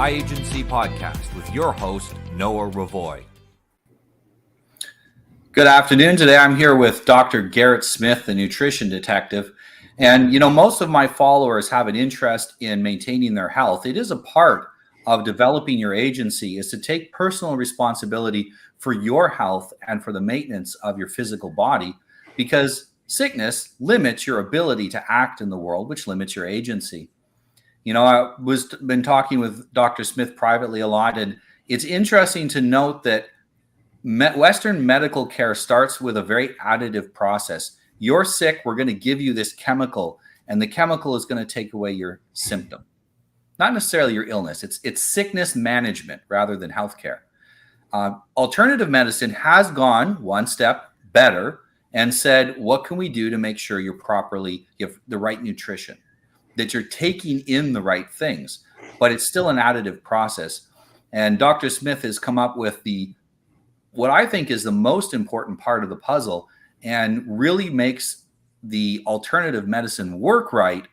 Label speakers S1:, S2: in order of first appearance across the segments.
S1: High Agency Podcast with your host, Noah Ravoy.
S2: Good afternoon. Today I'm here with Dr. Garrett Smith, the nutrition detective. And, most of my followers have an interest in maintaining their health. It is a part of developing your agency is to take personal responsibility for your health and for the maintenance of your physical body, because sickness limits your ability to act in the world, which limits your agency. I been talking with Dr. Smith privately a lot, and it's interesting to note that Western medical care starts with a very additive process. You're sick, we're going to give you this chemical, and the chemical is going to take away your symptom. Not necessarily your illness. It's sickness management rather than healthcare. Alternative medicine has gone one step better and said, what can we do to make sure you have the right nutrition, that you're taking in the right things, but it's still an additive process. And Dr. Smith has come up with what I think is the most important part of the puzzle and really makes the alternative medicine work right.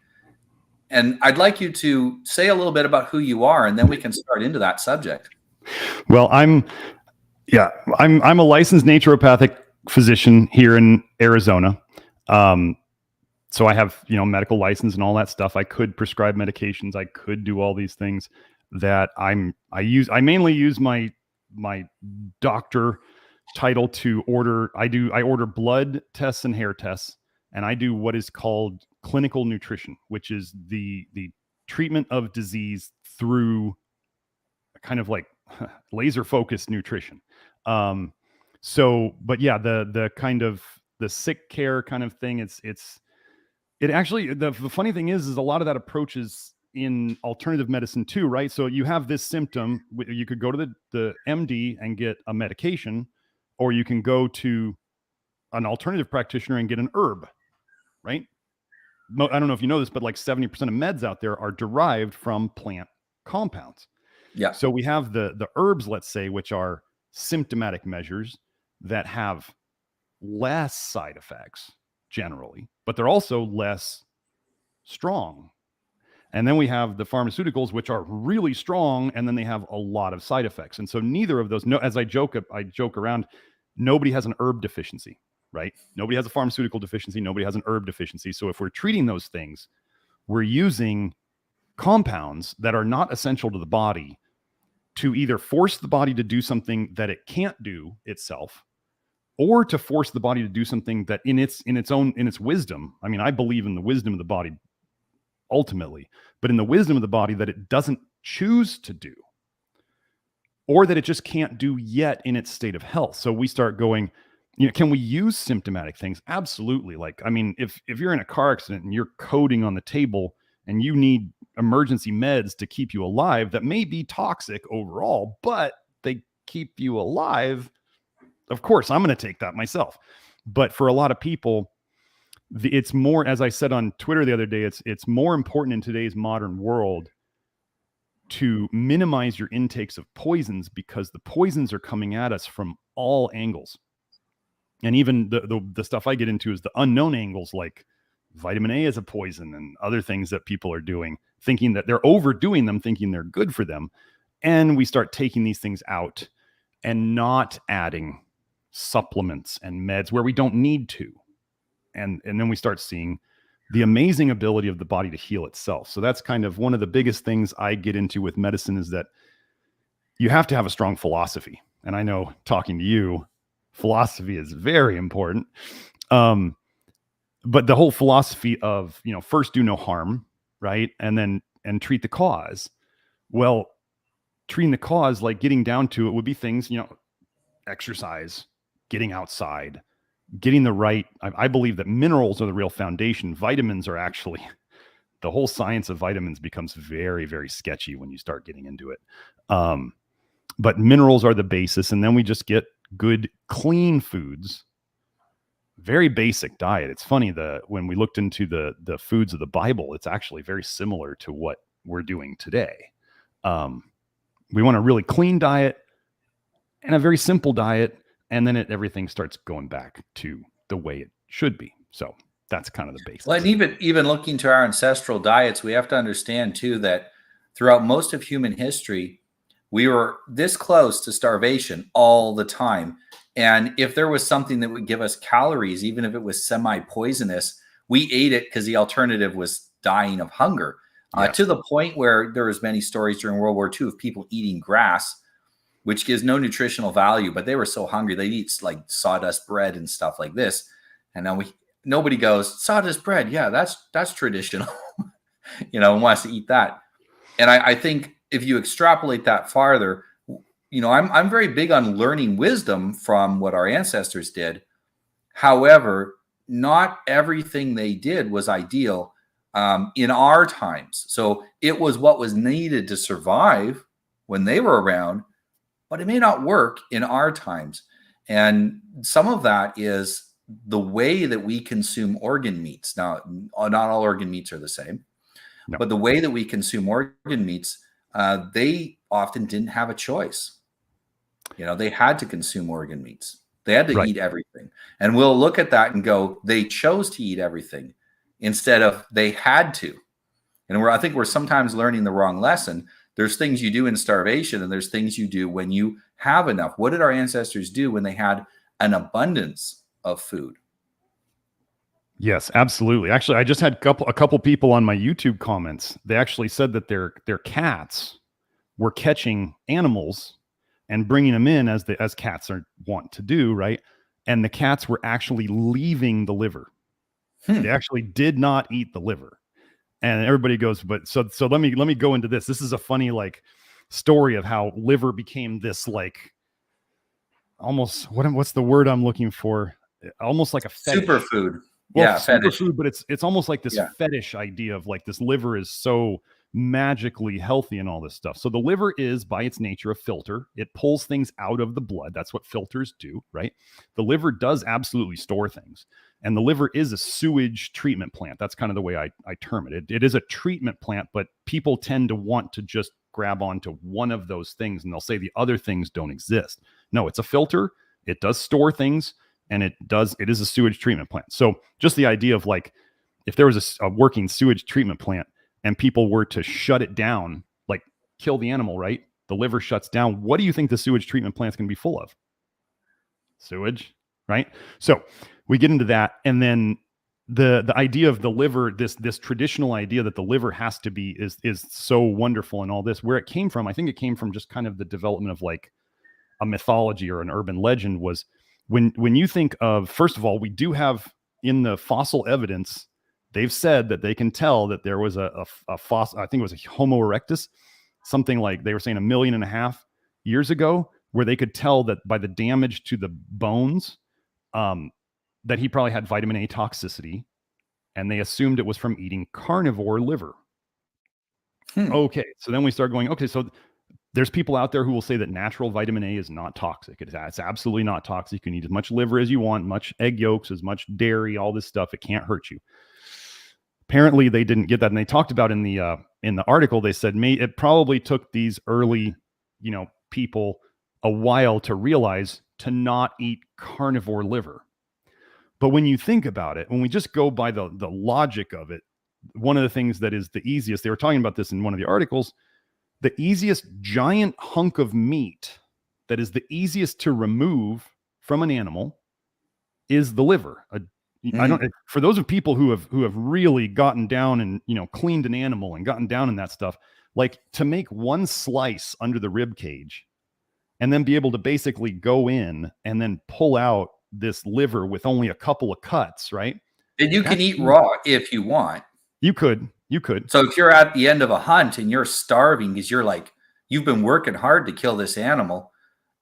S2: And I'd like you to say a little bit about who you are, and then we can start into that subject.
S3: Well, I'm a licensed naturopathic physician here in Arizona. So I have, medical license and all that stuff. I could prescribe medications. I could do all these things that I mainly use my doctor title to order. I order blood tests and hair tests, and I do what is called clinical nutrition, which is the treatment of disease through kind of like laser focused nutrition. But yeah, the kind of the sick care kind of thing, it actually, the funny thing is a lot of that approach is in alternative medicine too, right? So you have this symptom, you could go to the MD and get a medication, or you can go to an alternative practitioner and get an herb, right? I don't know if you know this, but like 70% of meds out there are derived from plant compounds.
S2: Yeah.
S3: So we have the herbs, let's say, which are symptomatic measures that have less side effects generally, but they're also less strong. And then we have the pharmaceuticals, which are really strong, and then they have a lot of side effects. And so neither of those, as I joke around, nobody has an herb deficiency, right? Nobody has a pharmaceutical deficiency. Nobody has an herb deficiency. So if we're treating those things, we're using compounds that are not essential to the body to either force the body to do something that it can't do itself, or to force the body to do something that in its wisdom. I mean, I believe in the wisdom of the body ultimately, but in the wisdom of the body that it doesn't choose to do, or that it just can't do yet in its state of health. So we start going, can we use symptomatic things? Absolutely. Like, I mean, if you're in a car accident and you're coding on the table and you need emergency meds to keep you alive that may be toxic overall, but they keep you alive, of course, I'm going to take that myself. But for a lot of people, it's more, as I said on Twitter the other day, it's more important in today's modern world to minimize your intakes of poisons, because the poisons are coming at us from all angles. And even the stuff I get into is the unknown angles, like vitamin A is a poison and other things that people are doing, thinking that they're overdoing them, thinking they're good for them. And we start taking these things out and not adding supplements and meds where we don't need to. And then we start seeing the amazing ability of the body to heal itself. So that's kind of one of the biggest things I get into with medicine, is that you have to have a strong philosophy. And I know, talking to you, philosophy is very important. But the whole philosophy of, first do no harm, right? And treat the cause. Well, treating the cause, like getting down to it, would be things, exercise, getting outside, getting the right, I believe that minerals are the real foundation. Vitamins are actually, the whole science of vitamins becomes very, very sketchy when you start getting into it. But minerals are the basis. And then we just get good, clean foods, very basic diet. It's funny, when we looked into the foods of the Bible, it's actually very similar to what we're doing today. We want a really clean diet and a very simple diet, and then everything starts going back to the way it should be. So that's kind of the basics.
S2: Well, and even looking to our ancestral diets, we have to understand too that throughout most of human history, we were this close to starvation all the time. And if there was something that would give us calories, even if it was semi-poisonous, we ate it because the alternative was dying of hunger.
S3: Yes.
S2: To the point where there was many stories during World War II of people eating grass, which gives no nutritional value, but they were so hungry they'd eat like sawdust bread and stuff like this. And now nobody goes, sawdust bread, yeah, that's traditional, and wants to eat that. And I think if you extrapolate that farther, I'm very big on learning wisdom from what our ancestors did. However, not everything they did was ideal in our times. So it was what was needed to survive when they were around, but it may not work in our times. And some of that is the way that we consume organ meats. Now, not all organ meats are the same, but the way that we consume organ meats, they often didn't have a choice. They had to consume organ meats. They had to eat everything. And we'll look at that and go, they chose to eat everything instead of they had to. And I think we're sometimes learning the wrong lesson. There's things you do in starvation and there's things you do when you have enough. What did our ancestors do when they had an abundance of food?
S3: Yes, absolutely. Actually, I just had a couple people on my YouTube comments. They actually said that their cats were catching animals and bringing them in as cats want to do, right? And the cats were actually leaving the liver. They actually did not eat the liver. And everybody goes, but so let me go into this. This is a funny story of how liver became this almost what's the word I'm looking for? Almost like a fetish.
S2: Superfood.
S3: Well, superfood, but it's almost like this fetish idea of this liver is so magically healthy and all this stuff. So the liver is by its nature a filter. It pulls things out of the blood. That's what filters do, right? The liver does absolutely store things. And the liver is a sewage treatment plant. That's kind of the way I term it. It is a treatment plant, but people tend to want to just grab onto one of those things and they'll say the other things don't exist. No, it's a filter. It does store things and it is a sewage treatment plant. So just the idea of if there was a working sewage treatment plant and people were to shut it down, kill the animal, right? The liver shuts down. What do you think the sewage treatment plant's going to be full of? Sewage, right? So we get into that. And then the idea of the liver, this traditional idea that the liver has to be is so wonderful and all this, where it came from, I think it came from just kind of the development of a mythology or an urban legend was when you think of, first of all, we do have in the fossil evidence, they've said that they can tell that there was a fossil, I think it was a Homo erectus, something like they were saying 1.5 million years ago, where they could tell that by the damage to the bones, that he probably had vitamin A toxicity, and they assumed it was from eating carnivore liver. Okay, so then we start going, okay, so there's people out there who will say that natural vitamin A is not toxic. It's absolutely not toxic. You can eat as much liver as you want, much egg yolks, as much dairy, all this stuff. It can't hurt you. Apparently, they didn't get that, and they talked about in the article. They said it probably took these early, people a while to realize to not eat carnivore liver. But when you think about it, when we just go by the logic of it, one of the things that is the easiest, they were talking about this in one of the articles, the easiest giant hunk of meat that is the easiest to remove from an animal is the liver. I don't, for those of people who have really gotten down and, cleaned an animal and gotten down in that stuff, to make one slice under the rib cage and then be able to basically go in and then pull out this liver with only a couple of cuts, right?
S2: And you can eat raw if you want.
S3: You could.
S2: So if you're at the end of a hunt and you're starving because you've been working hard to kill this animal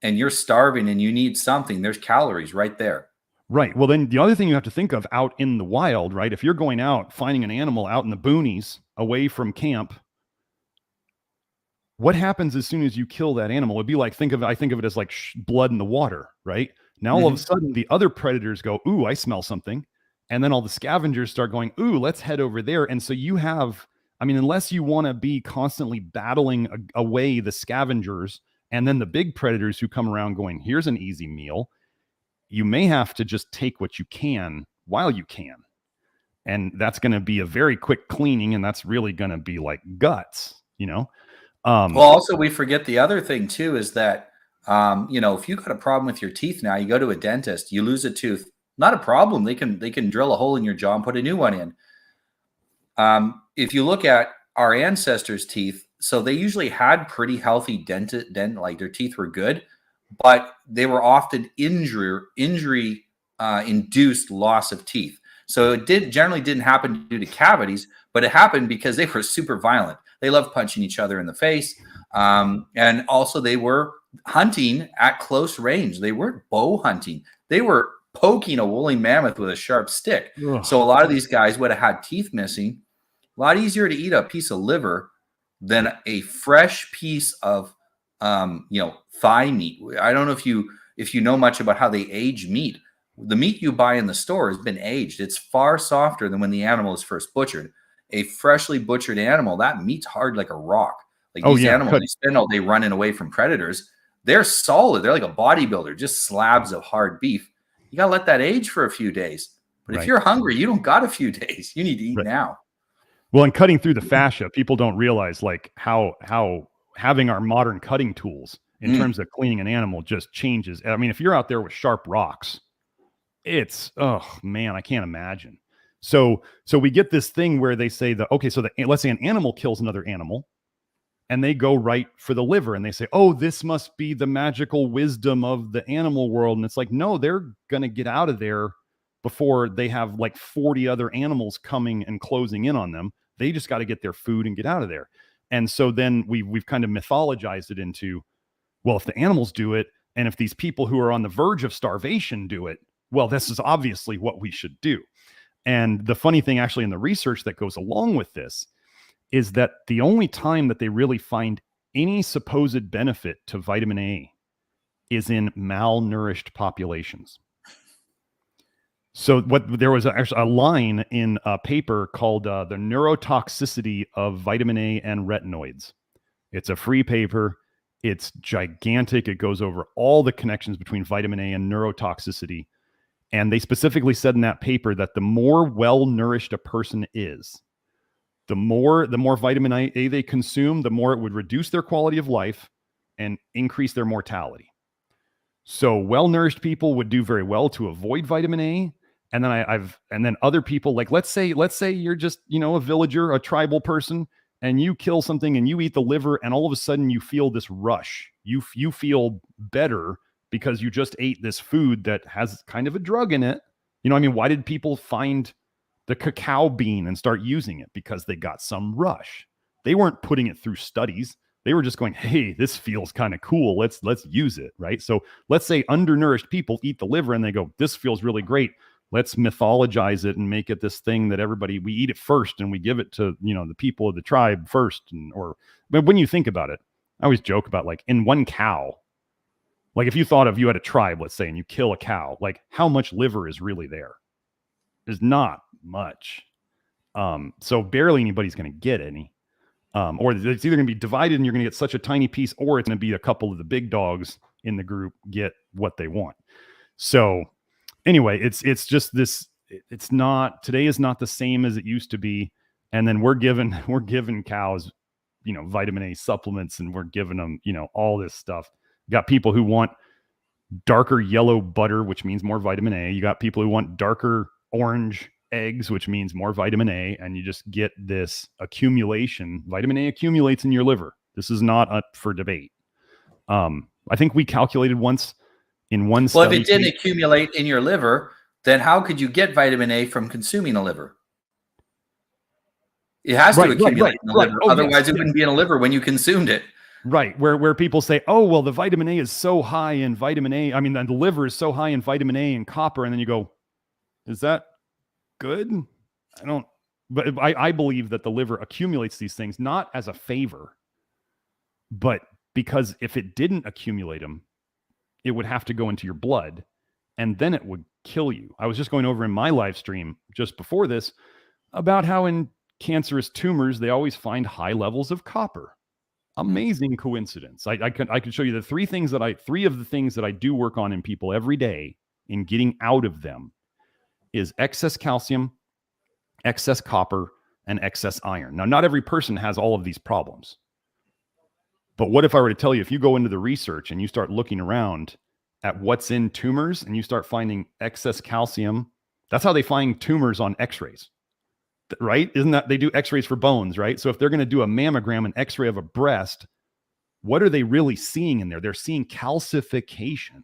S2: and you're starving and you need something, there's calories right there.
S3: Right. Well, then the other thing you have to think of out in the wild, right? If you're going out, finding an animal out in the boonies away from camp, what happens as soon as you kill that animal? It'd be I think of it as like blood in the water, right? Now, all of a sudden the other predators go, ooh, I smell something. And then all the scavengers start going, ooh, let's head over there. And so you have, unless you want to be constantly battling away the scavengers and then the big predators who come around going, here's an easy meal, you may have to just take what you can while you can. And that's going to be a very quick cleaning. And that's really going to be like guts, you know?
S2: Well, also we forget the other thing too is that, if you got a problem with your teeth now, you go to a dentist, you lose a tooth, not a problem. They can drill a hole in your jaw and put a new one in. If you look at our ancestors' teeth, so they usually had pretty healthy like their teeth were good, but they were often injury induced loss of teeth. So it generally didn't happen due to cavities, but it happened because they were super violent. They loved punching each other in the face, and also they were hunting at close range. They weren't bow hunting. They were poking a woolly mammoth with a sharp stick.
S3: Ugh.
S2: So a lot of these guys would have had teeth missing. A lot easier to eat a piece of liver than a fresh piece of thigh meat. I don't know if you know much about how they age meat. The meat you buy in the store has been aged. It's far softer than when the animal is first butchered. A freshly butchered animal, that meat's hard like a rock. Like these animals, they spend all day running away from predators. They're solid. They're like a bodybuilder, just slabs of hard beef. You got to let that age for a few days. But if you're hungry, you don't got a few days. You need to eat now.
S3: Well, and cutting through the fascia, people don't realize like how having our modern cutting tools in terms of cleaning an animal just changes. I mean, if you're out there with sharp rocks, it's, oh man, I can't imagine. So we get this thing where they say let's say an animal kills another animal and they go right for the liver and they say, oh, this must be the magical wisdom of the animal world. And it's like, no, they're going to get out of there before they have like 40 other animals coming and closing in on them. They just got to get their food and get out of there. And so then we've kind of mythologized it into, well, if the animals do it, and if these people who are on the verge of starvation do it, well, this is obviously what we should do. And the funny thing actually in the research that goes along with this is that the only time that they really find any supposed benefit to vitamin A is in malnourished populations. So there was actually a line in a paper called the neurotoxicity of vitamin A and retinoids. It's a free paper. It's gigantic. It goes over all the connections between vitamin A and neurotoxicity. And they specifically said in that paper that the more well-nourished a person is, the more vitamin A they consume, the more it would reduce their quality of life and increase their mortality. So well-nourished people would do very well to avoid vitamin A. And then and then other people, like let's say you're just, a villager, a tribal person, and you kill something and you eat the liver, and all of a sudden you feel this rush. You feel better because you just ate this food that has kind of a drug in it. Why did people find the cacao bean and start using it? Because they got some rush. They weren't putting it through studies. They were just going, hey, this feels kind of cool. Let's use it, right? So let's say undernourished people eat the liver and they go, this feels really great. Let's mythologize it and make it this thing that we eat it first and we give it to, the people of the tribe first. But when you think about it, I always joke about like in one cow, like if you had a tribe, let's say, and you kill a cow, like how much liver is really there? There's not much. So barely anybody's going to get any. Or it's either going to be divided and you're going to get such a tiny piece, or it's going to be a couple of the big dogs in the group get what they want. So anyway, it's just this, today is not the same as it used to be. And then we're giving cows, vitamin A supplements, and we're giving them, all this stuff. You got people who want darker yellow butter, which means more vitamin A. You got people who want darker orange eggs, which means more vitamin A. And you just get this accumulation. Vitamin A accumulates in your liver. This is not up for debate. I think we calculated once in one study.
S2: Well, if it didn't accumulate in your liver, then how could you get vitamin A from consuming a liver? It has to accumulate in the liver. Otherwise, it wouldn't be in a liver when you consumed it.
S3: Right. Where people say, oh, well, the vitamin A is so high in vitamin A. I mean, the liver is so high in vitamin A and copper. And then you go, is that good? But I believe that the liver accumulates these things, not as a favor, but because if it didn't accumulate them, it would have to go into your blood and then it would kill you. I was just going over in my live stream just before this about how in cancerous tumors, they always find high levels of copper. Amazing coincidence. I could show you the three of the things that I do work on in people every day in getting out of them is excess calcium, excess copper, and excess iron. Now, not every person has all of these problems. But what if I were to tell you, if you go into the research and you start looking around at what's in tumors and you start finding excess calcium, that's how they find tumors on x-rays, right? Isn't that, they do x-rays for bones, right? So if they're going to do a mammogram, an x-ray of a breast, what are they really seeing in there? They're seeing calcification.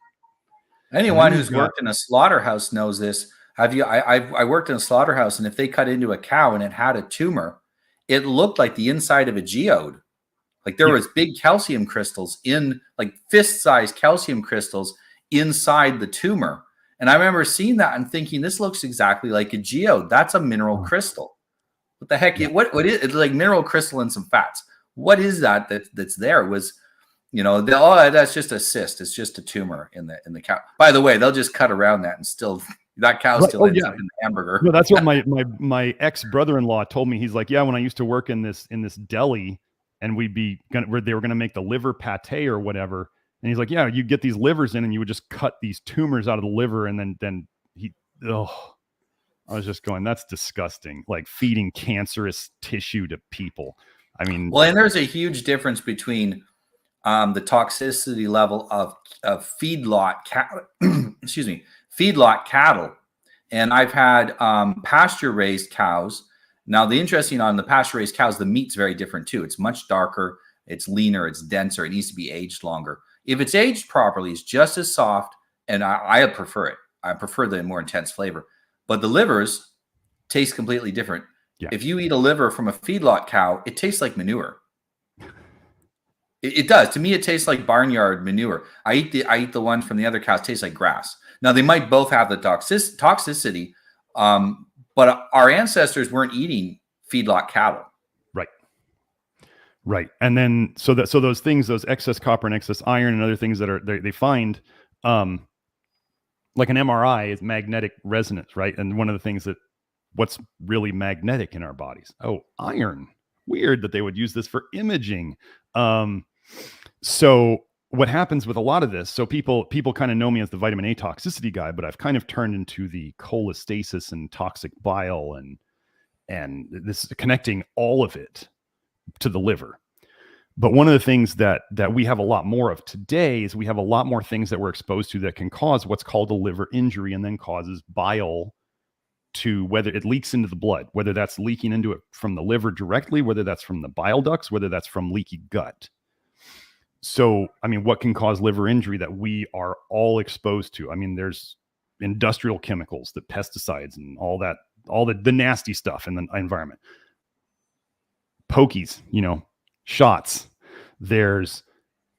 S2: Anyone who's worked in a slaughterhouse knows this. I worked in a slaughterhouse, and if they cut into a cow and it had a tumor, it looked like the inside of a geode. Like there was big calcium crystals in, like fist-sized calcium crystals inside the tumor. And I remember seeing that and thinking, this looks exactly like a geode. That's a mineral crystal. What the heck? What is it? Like mineral crystal and some fats. What is that's there? It was, that's just a cyst. It's just a tumor in the cow. By the way, they'll just cut around that and still that cow still ends up in the hamburger.
S3: No, that's what my ex brother-in-law told me. He's like, yeah, when I used to work in this deli, and they were gonna make the liver pate or whatever, and he's like, yeah, you get these livers in, and you would just cut these tumors out of the liver, and then I was just going, that's disgusting. Like feeding cancerous tissue to people. I mean,
S2: well, and there's a huge difference between the toxicity level of feedlot cattle, feedlot cattle. And I've had pasture raised cows. Now, the interesting on the pasture raised cows, the meat's very different too. It's much darker, it's leaner, it's denser, it needs to be aged longer. If it's aged properly, it's just as soft, and I prefer it. I prefer the more intense flavor. But the livers taste completely different. Yeah. If you eat a liver from a feedlot cow, it tastes like manure. It does. To me, it tastes like barnyard manure. I eat the one from the other cows. It tastes like grass. Now, they might both have the toxicity, but our ancestors weren't eating feedlot cattle.
S3: Right. And then so those things, those excess copper and excess iron and other things that they find, like an MRI is magnetic resonance, right? And one of the things what's really magnetic in our bodies? Oh, iron. Weird that they would use this for imaging. So what happens with a lot of this, so people kind of know me as the vitamin A toxicity guy, but I've kind of turned into the cholestasis and toxic bile and this connecting all of it to the liver. But one of the things that we have a lot more of today is we have a lot more things that we're exposed to that can cause what's called a liver injury, and then causes bile to, whether it leaks into the blood, whether that's leaking into it from the liver directly, whether that's from the bile ducts, whether that's from leaky gut. So, I mean, what can cause liver injury that we are all exposed to? I mean, there's industrial chemicals, the pesticides and all that, all the nasty stuff in the environment. Pokies, shots. There's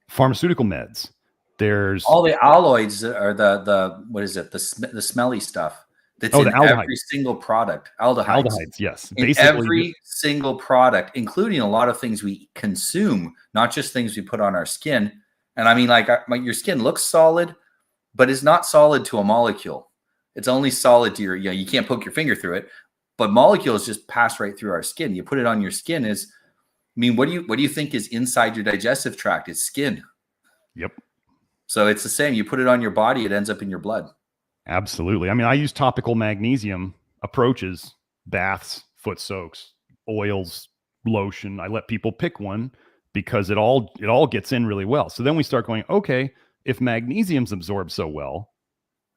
S3: pharmaceutical meds. There's
S2: all the alloys or the what is it? The smelly stuff that's in every single product. Aldehydes,
S3: yes.
S2: In every single product, including a lot of things we consume, not just things we put on our skin. And I mean, like your skin looks solid, but it's not solid to a molecule. It's only solid to you can't poke your finger through it, but molecules just pass right through our skin. You put it on your skin what do you think is inside your digestive tract? It's skin.
S3: Yep.
S2: So it's the same. You put it on your body, it ends up in your blood.
S3: Absolutely. I mean, I use topical magnesium approaches, baths, foot soaks, oils, lotion. I let people pick one because it all gets in really well. So then we start going, okay, if magnesium's absorbed so well,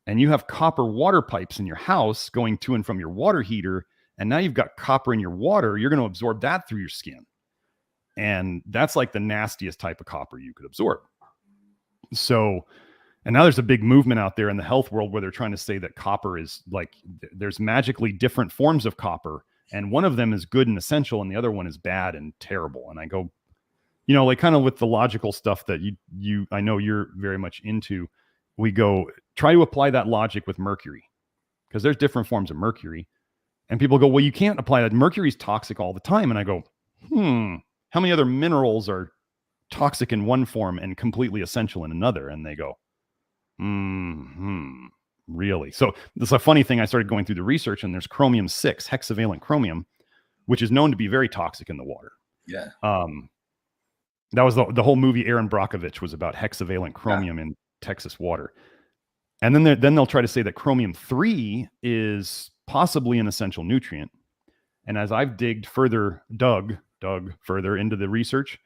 S3: and you have copper water pipes in your house going to and from your water heater, and now you've got copper in your water, you're going to absorb that through your skin. And that's like the nastiest type of copper you could absorb. So, and now there's a big movement out there in the health world where they're trying to say that copper is like, there's magically different forms of copper. And one of them is good and essential, and the other one is bad and terrible. And I go, like kind of with the logical stuff that I know you're very much into, we go try to apply that logic with mercury, because there's different forms of mercury. And people go, well, you can't apply that. Mercury's toxic all the time. And I go, how many other minerals are toxic in one form and completely essential in another? And they go, really? So this is a funny thing. I started going through the research, and there's chromium-6, hexavalent chromium, which is known to be very toxic in the water.
S2: Yeah.
S3: That was the whole movie Aaron Brockovich was about hexavalent chromium in Texas water. And then they'll try to say that chromium-3 is possibly an essential nutrient. And as I've dug further into the research,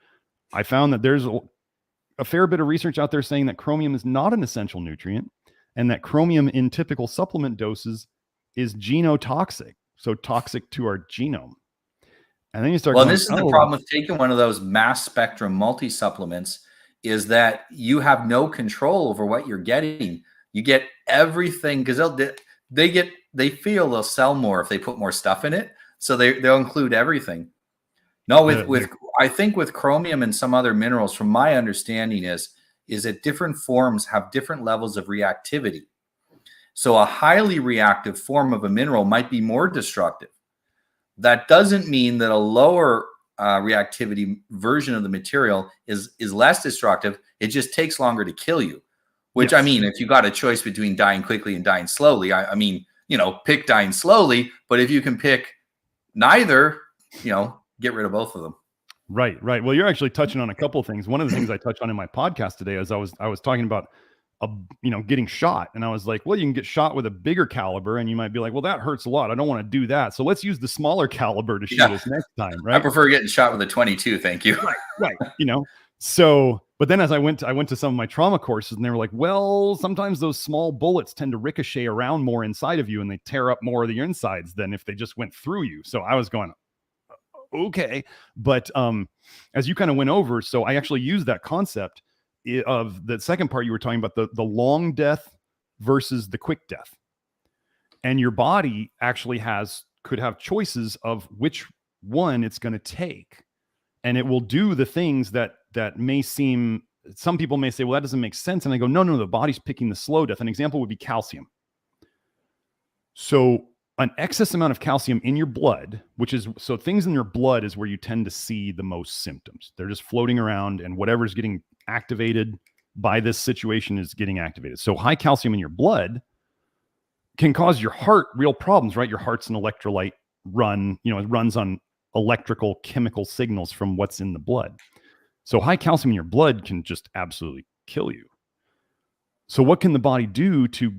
S3: I found that there's a fair bit of research out there saying that chromium is not an essential nutrient, and that chromium in typical supplement doses is genotoxic, so toxic to our genome. And then you start
S2: Well,
S3: going,
S2: this is the problem with taking one of those mass spectrum multi-supplements, is that you have no control over what you're getting. You get everything because they feel they'll sell more if they put more stuff in it. So they'll include everything. No, I think with chromium and some other minerals, from my understanding is that different forms have different levels of reactivity. So a highly reactive form of a mineral might be more destructive. That doesn't mean that a lower reactivity version of the material is less destructive. It just takes longer to kill you. Which, yes. I mean, if you got a choice between dying quickly and dying slowly, I mean, pick dying slowly. But if you can pick neither, get rid of both of them.
S3: Right. Well, you're actually touching on a couple of things. One of the things I touched on in my podcast today is I was talking about getting shot, and I was like, well, you can get shot with a bigger caliber, and you might be like, well, that hurts a lot. I don't want to do that. So let's use the smaller caliber to shoot us next time, right?
S2: I prefer getting shot with a 22, thank you.
S3: Right. So, but then as I went to some of my trauma courses, and they were like, well, sometimes those small bullets tend to ricochet around more inside of you, and they tear up more of your insides than if they just went through you. So I was going, okay. But as you kind of went over, so I actually used that concept of the second part you were talking about, the long death versus the quick death. And your body actually could have choices of which one it's going to take. And it will do the things that may seem, some people may say, well, that doesn't make sense. And I go, no, the body's picking the slow death. An example would be calcium. So an excess amount of calcium in your blood, so things in your blood is where you tend to see the most symptoms. They're just floating around, and whatever's getting activated by this situation is getting activated. So high calcium in your blood can cause your heart real problems, right? Your heart's an electrolyte it runs on electrical chemical signals from what's in the blood. So high calcium in your blood can just absolutely kill you. So what can the body do to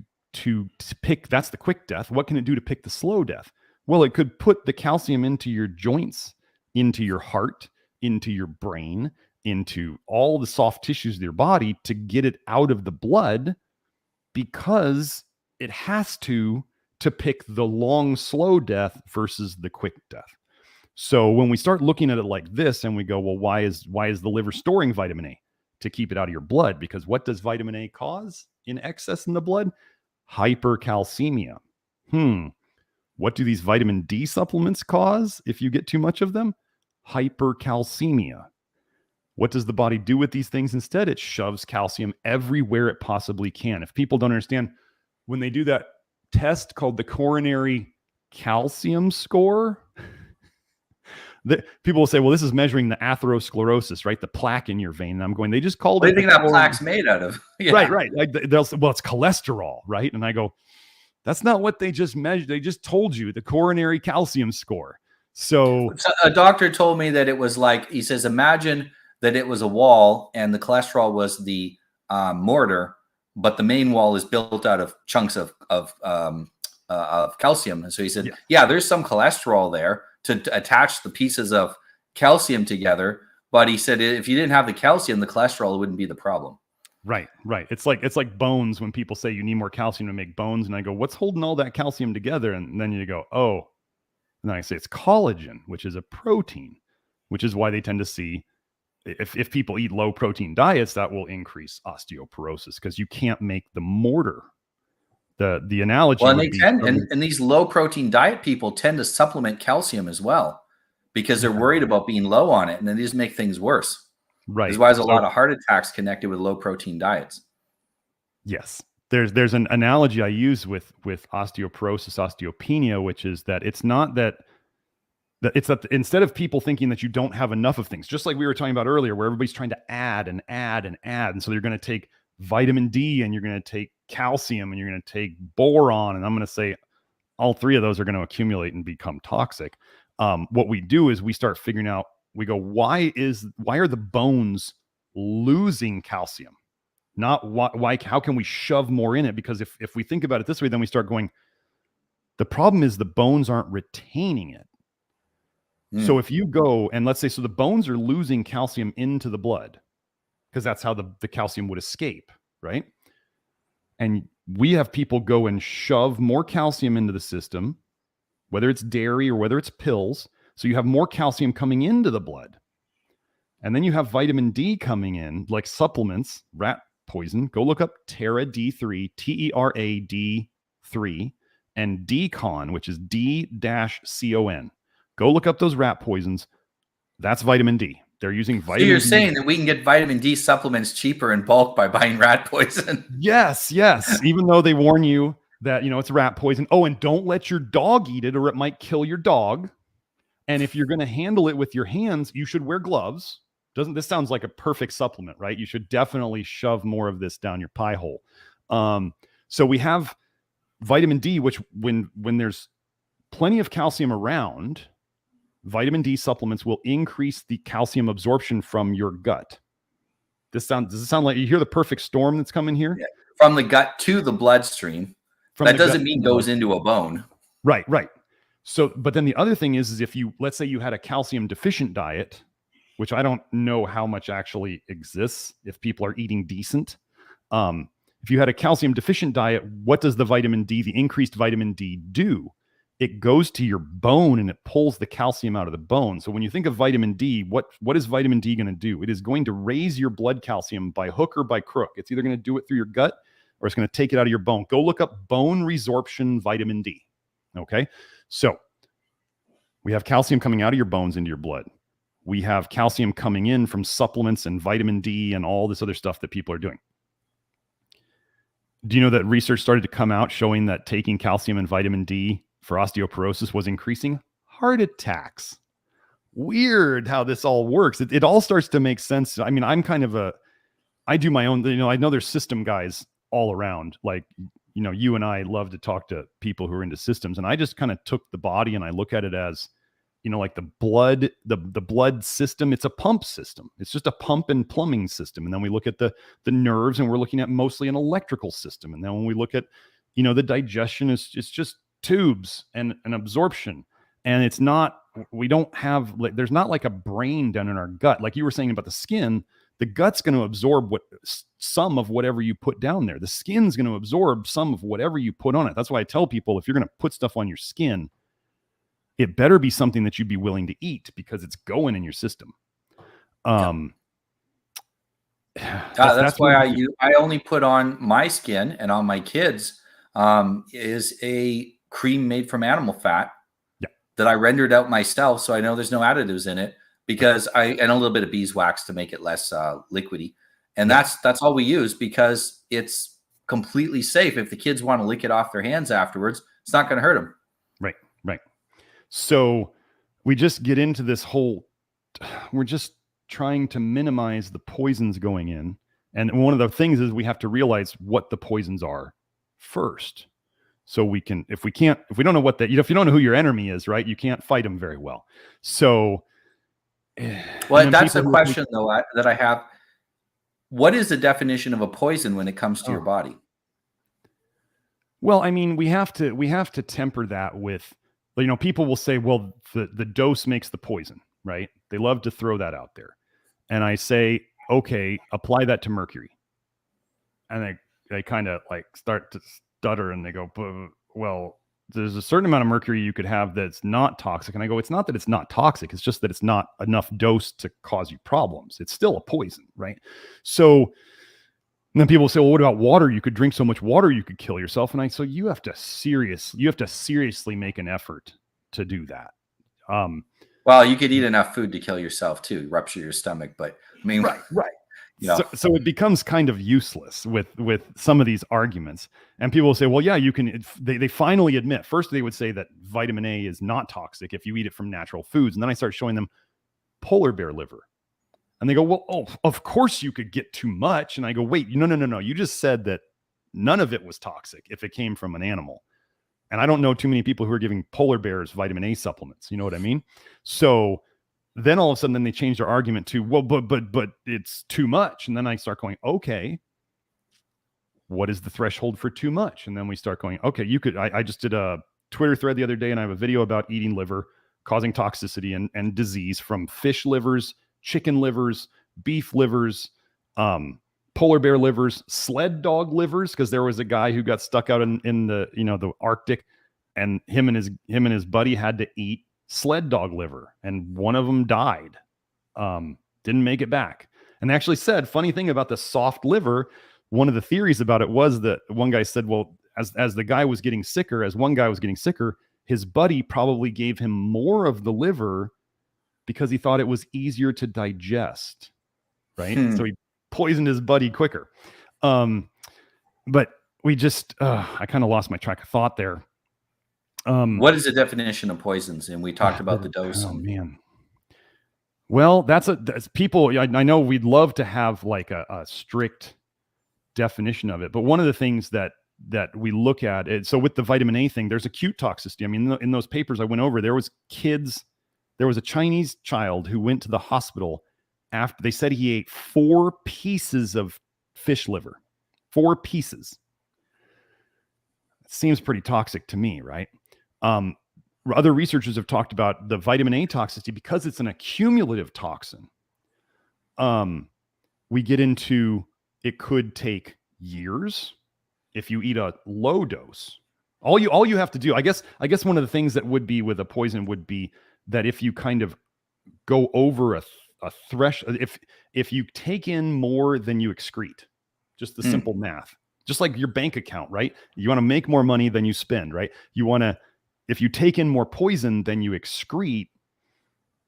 S3: pick? That's the quick death. What can it do to pick the slow death? Well, it could put the calcium into your joints, into your heart, into your brain, into all the soft tissues of your body to get it out of the blood, because it has to pick the long, slow death versus the quick death. So when we start looking at it like this, and we go, well, why is the liver storing vitamin A? To keep it out of your blood. Because what does vitamin A cause in excess in the blood? Hypercalcemia. What do these vitamin D supplements cause if you get too much of them? Hypercalcemia. What does the body do with these things instead? It shoves calcium everywhere it possibly can. If people don't understand, when they do that test called the coronary calcium score, people will say, well, this is measuring the atherosclerosis, right? The plaque in your vein. And I'm going, they just called it.
S2: What do you think that plaque's made out of?
S3: Yeah. Right. Like they'll say, well, it's cholesterol, right? And I go, that's not what they just measured. They just told you the coronary calcium score. So
S2: a doctor told me that it was like, he says, imagine that it was a wall and the cholesterol was the mortar, but the main wall is built out of chunks of calcium. And so he said, yeah, there's some cholesterol there to attach the pieces of calcium together. But he said, if you didn't have the calcium, the cholesterol wouldn't be the problem.
S3: Right. It's like bones. When people say you need more calcium to make bones, and I go, what's holding all that calcium together? And then you go, oh, and then I say it's collagen, which is a protein, which is why they tend to see if people eat low protein diets, that will increase osteoporosis because you can't make the mortar. The analogy.
S2: Well, and these low protein diet people tend to supplement calcium as well because they're worried about being low on it, and then they just make things worse.
S3: Right.
S2: That's why there's a lot of heart attacks connected with low protein diets.
S3: Yes. There's an analogy I use with osteoporosis, osteopenia, which is that it's not that it's that instead of people thinking that you don't have enough of things, just like we were talking about earlier, where everybody's trying to add and add and add. And so you're going to take vitamin D and you're going to take calcium and you're going to take boron. And I'm going to say all three of those are going to accumulate and become toxic. What we do is we start figuring out, we go, why are the bones losing calcium? Not why, how can we shove more in it? Because if we think about it this way, then we start going, the problem is the bones aren't retaining it. So if you go and let's say, so the bones are losing calcium into the blood because that's how the calcium would escape, right? And we have people go and shove more calcium into the system, whether it's dairy or whether it's pills. So you have more calcium coming into the blood. And then you have vitamin D coming in, like supplements, rat poison. Go look up Terra D3, TERA-D3, and Decon, which is D-CON. Go look up those rat poisons. That's vitamin D. They're using vitamin D.
S2: So you're saying that we can get vitamin D supplements cheaper in bulk by buying rat poison?
S3: Yes. Even though they warn you that, it's rat poison. Oh, and don't let your dog eat it or it might kill your dog. And if you're going to handle it with your hands, you should wear gloves. This sounds like a perfect supplement, right? You should definitely shove more of this down your pie hole. So we have vitamin D, which when there's plenty of calcium around, vitamin D supplements will increase the calcium absorption from your gut. Does it sound like you hear the perfect storm that's coming here?
S2: Yeah. From the gut to the bloodstream. That doesn't mean goes into a bone.
S3: Right. So, but then the other thing is if let's say you had a calcium deficient diet, which I don't know how much actually exists if people are eating decent. If you had a calcium deficient diet, what does the increased vitamin D do? It goes to your bone and it pulls the calcium out of the bone. So when you think of vitamin D, what is vitamin D going to do? It is going to raise your blood calcium by hook or by crook. It's either going to do it through your gut or it's going to take it out of your bone. Go look up bone resorption vitamin D. Okay. So we have calcium coming out of your bones into your blood. We have calcium coming in from supplements and vitamin D and all this other stuff that people are doing. Do you know that research started to come out showing that taking calcium and vitamin D for osteoporosis was increasing heart attacks? Weird how this all works. It all starts to make sense. I mean, I do my own, I know there's system guys all around. Like, you and I love to talk to people who are into systems. And I just kind of took the body and I look at it as, like the blood system. It's a pump system. It's just a pump and plumbing system. And then we look at the nerves and we're looking at mostly an electrical system. And then when we look at, the digestion it's just tubes and absorption. And it's not, we don't have, there's not like a brain down in our gut. Like you were saying about the skin, the gut's going to absorb some of whatever you put down there. The skin's going to absorb some of whatever you put on it. That's why I tell people, if you're going to put stuff on your skin, it better be something that you'd be willing to eat because it's going in your system.
S2: That's why I only put on my skin and on my kids is a cream made from animal fat that I rendered out myself. So I know there's no additives in it and a little bit of beeswax to make it less liquidy. And that's all we use because it's completely safe. If the kids want to lick it off their hands afterwards, it's not going to hurt them.
S3: Right. So we just get into this we're just trying to minimize the poisons going in. And one of the things is we have to realize what the poisons are first. So we can, if we don't know what if you don't know who your enemy is, right, you can't fight them very well. So,
S2: well, that's a question though that I have. What is the definition of a poison when it comes to your body?
S3: Well, I mean, we have to temper that with, people will say, well, the dose makes the poison, right? They love to throw that out there. And I say, okay, apply that to mercury. And they kind of like start to stutter and they go, well, there's a certain amount of mercury you could have that's not toxic. And I go, it's not that it's not toxic. It's just that it's not enough dose to cause you problems. It's still a poison, right? So then people say, well, what about water? You could drink so much water, you could kill yourself. And so you have to seriously make an effort to do that.
S2: Well, you could eat enough food to kill yourself too, rupture your stomach. But I mean,
S3: right. So it becomes kind of useless with some of these arguments. And people will say, well, yeah, you can, they finally admit, first they would say that vitamin A is not toxic if you eat it from natural foods. And then I start showing them polar bear liver. And they go, well, oh, of course you could get too much. And I go, wait, no. You just said that none of it was toxic if it came from an animal. And I don't know too many people who are giving polar bears vitamin A supplements. You know what I mean? So then all of a sudden, they change their argument to, well, but it's too much. And then I start going, okay, what is the threshold for too much? And then we start going, okay, I just did a Twitter thread the other day and I have a video about eating liver. causing toxicity and disease from fish livers, chicken livers, beef livers, polar bear livers, sled dog livers, because there was a guy who got stuck out in the the Arctic, and him and his buddy had to eat sled dog liver, and one of them died. Didn't make it back. And they actually said, funny thing about the soft liver, one of the theories about it was that one guy said, well, as the guy was getting sicker, his buddy probably gave him more of the liver because he thought it was easier to digest, right? So he poisoned his buddy quicker. But we just, I kind of lost my track of thought there.
S2: What is the definition of poisons? And we talked about the dose.
S3: Oh man. Well, that's people. I know we'd love to have like a strict definition of it, but one of the things that we look at it. So with the vitamin A thing, there's acute toxicity. I mean, in those papers I went over, there was a Chinese child who went to the hospital after they said he ate 4 pieces of fish liver. 4 pieces. It seems pretty toxic to me, right? Other researchers have talked about the vitamin A toxicity because it's an accumulative toxin. We get into it could take years if you eat a low dose. All you have to do, I guess one of the things that would be with a poison would be that if you kind of go over a threshold, if you take in more than you excrete, just the simple math, just like your bank account, right? You want to make more money than you spend, right? If you take in more poison than you excrete,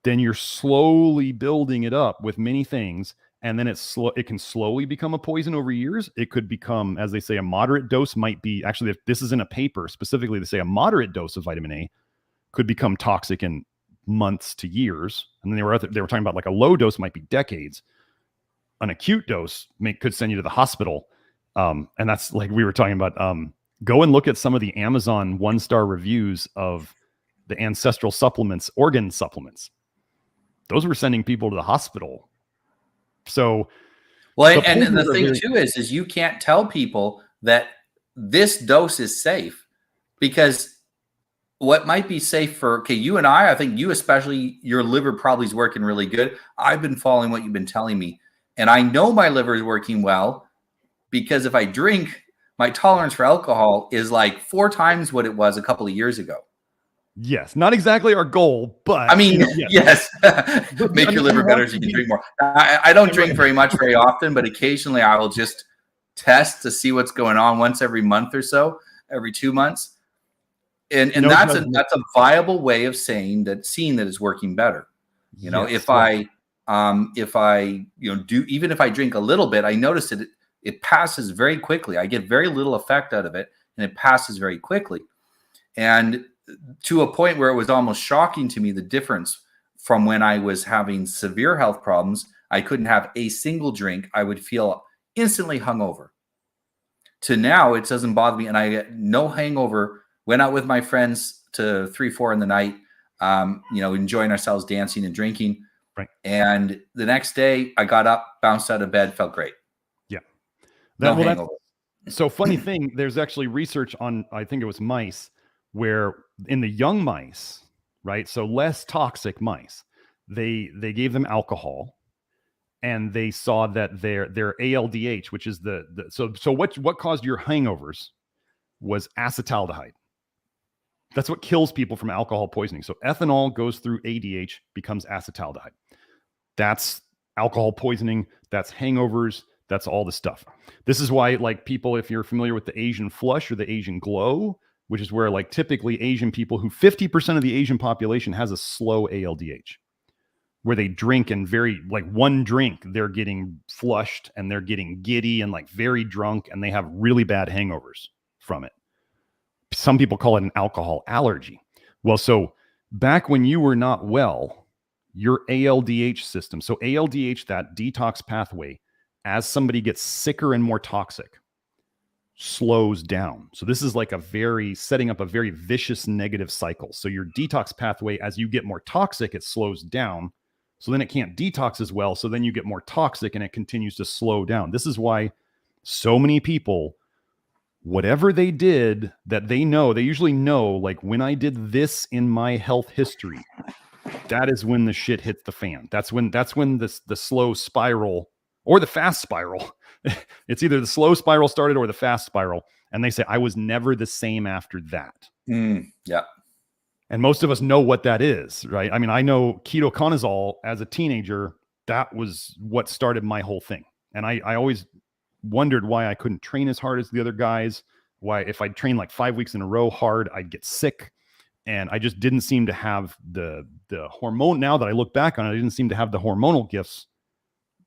S3: then you're slowly building it up with many things. And then it can slowly become a poison over years. It could become, as they say, a moderate dose might be, actually, if this is in a paper specifically, they say a moderate dose of vitamin A could become toxic in months to years. And then they were talking about like a low dose might be decades. An acute dose could send you to the hospital. And that's like we were talking about, go and look at some of the Amazon 1-star reviews of the ancestral supplements, organ supplements. Those were sending people to the hospital. So,
S2: well, and the thing too is you can't tell people that this dose is safe, because what might be safe for, you and I think you especially, your liver probably is working really good. I've been following what you've been telling me, and I know my liver is working well because if I drink, my tolerance for alcohol is like 4 times what it was a couple of years ago.
S3: Yes, not exactly our goal, but
S2: I mean, yes. Make your liver better so you can drink more. I don't drink very much very often, but occasionally I will just test to see what's going on once every month or so, every 2 months. And that's a viable way of seeing that it's working better. If I even if I drink a little bit, I notice it passes very quickly. I get very little effect out of it, and it passes very quickly. And to a point where it was almost shocking to me, the difference from when I was having severe health problems. I couldn't have a single drink. I would feel instantly hungover. To now, it doesn't bother me, and I get no hangover. Went out with my friends to 3-4 in the night, enjoying ourselves, dancing and drinking.
S3: Right.
S2: And the next day, I got up, bounced out of bed, felt great.
S3: Yeah.
S2: No hangover.
S3: So funny thing, there's actually research on, I think it was mice, where in the young mice, right? So less toxic mice, they gave them alcohol, and they saw that their ALDH, which is so what caused your hangovers was acetaldehyde. That's what kills people from alcohol poisoning. So ethanol goes through ADH, becomes acetaldehyde. That's alcohol poisoning. That's hangovers. That's all the stuff. This is why, like, people, if you're familiar with the Asian flush or the Asian glow, which is where, like, typically Asian people, who 50% of the Asian population has a slow ALDH, where they drink and one drink, they're getting flushed and they're getting giddy and like very drunk, and they have really bad hangovers from it. Some people call it an alcohol allergy. Well, so back when you were not well, your ALDH system, so ALDH, that detox pathway, as somebody gets sicker and more toxic, slows down. So this is like setting up a very vicious negative cycle. So your detox pathway, as you get more toxic, it slows down. So then it can't detox as well. So then you get more toxic and it continues to slow down. This is why so many people, whatever they did that they usually know, like, when I did this in my health history, that is when the shit hits the fan. That's when the slow spiral or the fast spiral. It's either the slow spiral started or the fast spiral. And they say, I was never the same after that.
S2: Yeah.
S3: And most of us know what that is, right? I mean, I know ketoconazole as a teenager, that was what started my whole thing. And I always wondered why I couldn't train as hard as the other guys, why if I'd train like 5 weeks in a row hard, I'd get sick. And I just didn't seem to have the hormone. Now that I look back on it, I didn't seem to have the hormonal gifts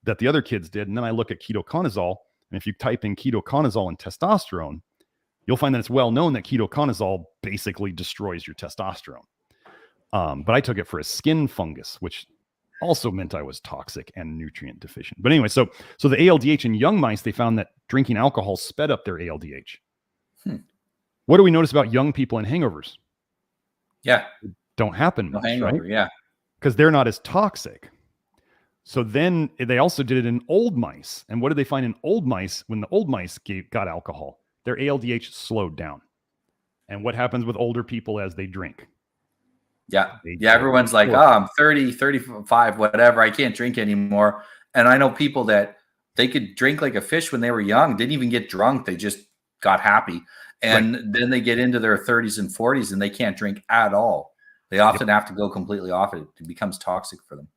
S3: that the other kids did. And then I look at ketoconazole, and if you type in ketoconazole and testosterone, you'll find that it's well known that ketoconazole basically destroys your testosterone. But I took it for a skin fungus, which also meant I was toxic and nutrient deficient. But anyway, so the ALDH in young mice, they found that drinking alcohol sped up their ALDH. What do we notice about young people and hangovers?
S2: Yeah.
S3: Don't happen much,
S2: hangover,
S3: right?
S2: Yeah.
S3: Because they're not as toxic. So then they also did it in old mice. And what did they find in old mice? When the old mice got alcohol, their ALDH slowed down. And what happens with older people as they drink?
S2: Yeah. Everyone's like, oh, I'm 30, 35, whatever. I can't drink anymore. And I know people that they could drink like a fish when they were young, didn't even get drunk. They just got happy. And then they get into their 30s and 40s and they can't drink at all. They often have to go completely off it. It becomes toxic for them.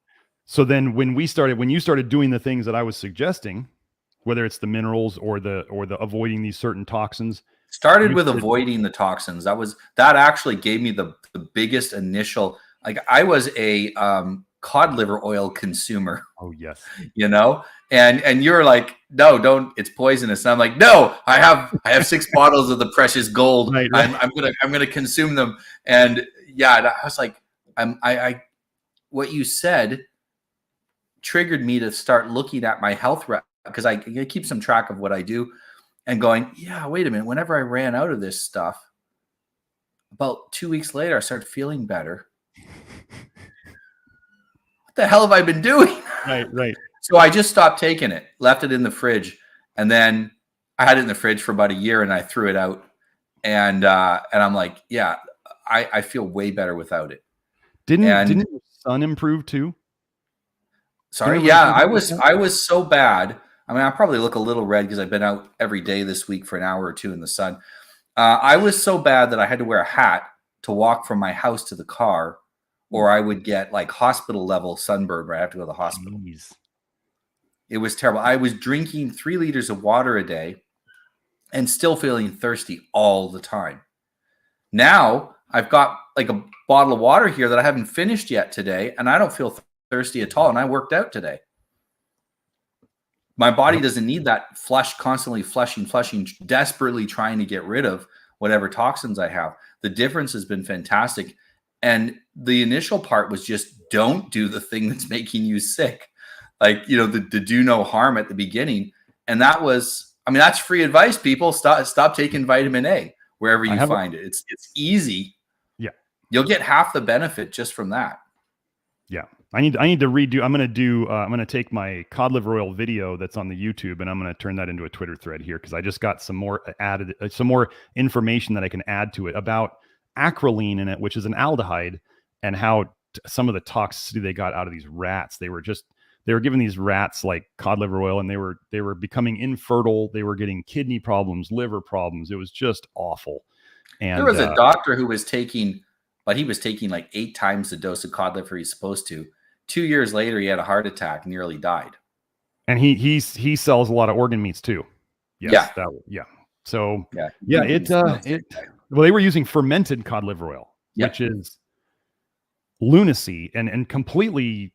S2: So then when you started doing the things that I was suggesting, whether it's the minerals or the avoiding these certain toxins. Started with avoiding the toxins. That actually gave me the biggest initial, like I was a cod liver oil consumer. Oh yes. You know, and you're like, no, don't, it's poisonous. And I'm like, no, I have 6 bottles of the precious gold. Right. I'm gonna consume them. And yeah, I was like, what you said triggered me to start looking at my health because I keep some track of what I do and going, yeah, wait a minute. Whenever I ran out of this stuff, about 2 weeks later, I started feeling better. What the hell have I been doing? Right. So I just stopped taking it, left it in the fridge. And then I had it in the fridge for about a year and I threw it out. And I'm like, yeah, I feel way better without it. Didn't your son improve too? Sorry. Yeah, I was so bad. I mean, I probably look a little red because I've been out every day this week for an hour or two in the sun. I was so bad that I had to wear a hat to walk from my house to the car, or I would get like hospital level sunburn where I have to go to the hospital. Jeez. It was terrible. I was drinking 3 liters of water a day and still feeling thirsty all the time. Now I've got like a bottle of water here that I haven't finished yet today, and I don't feel thirsty at all. And I worked out today. My body doesn't need that flush, constantly flushing, desperately trying to get rid of whatever toxins I have. The difference has been fantastic. And the initial part was just don't do the thing that's making you sick. Like, you know, the do no harm at the beginning. And that was, I mean, that's free advice, people. Stop taking vitamin A wherever you find it. It's easy. Yeah. You'll get half the benefit just from that. Yeah. I need to redo. I'm going to take my cod liver oil video that's on the YouTube and I'm going to turn that into a Twitter thread here because I just got some more information that I can add to it about acrolein in it, which is an aldehyde, and how some of the toxicity they got out of these rats. They were giving these rats like cod liver oil and they were becoming infertile. They were getting kidney problems, liver problems. It was just awful. And there was a doctor who was taking, but he was taking like 8 times the dose of cod liver he's supposed to. 2 years later, he had a heart attack, nearly died. And he sells a lot of organ meats too. Yes, yeah. So well, they were using fermented cod liver oil, which is lunacy and completely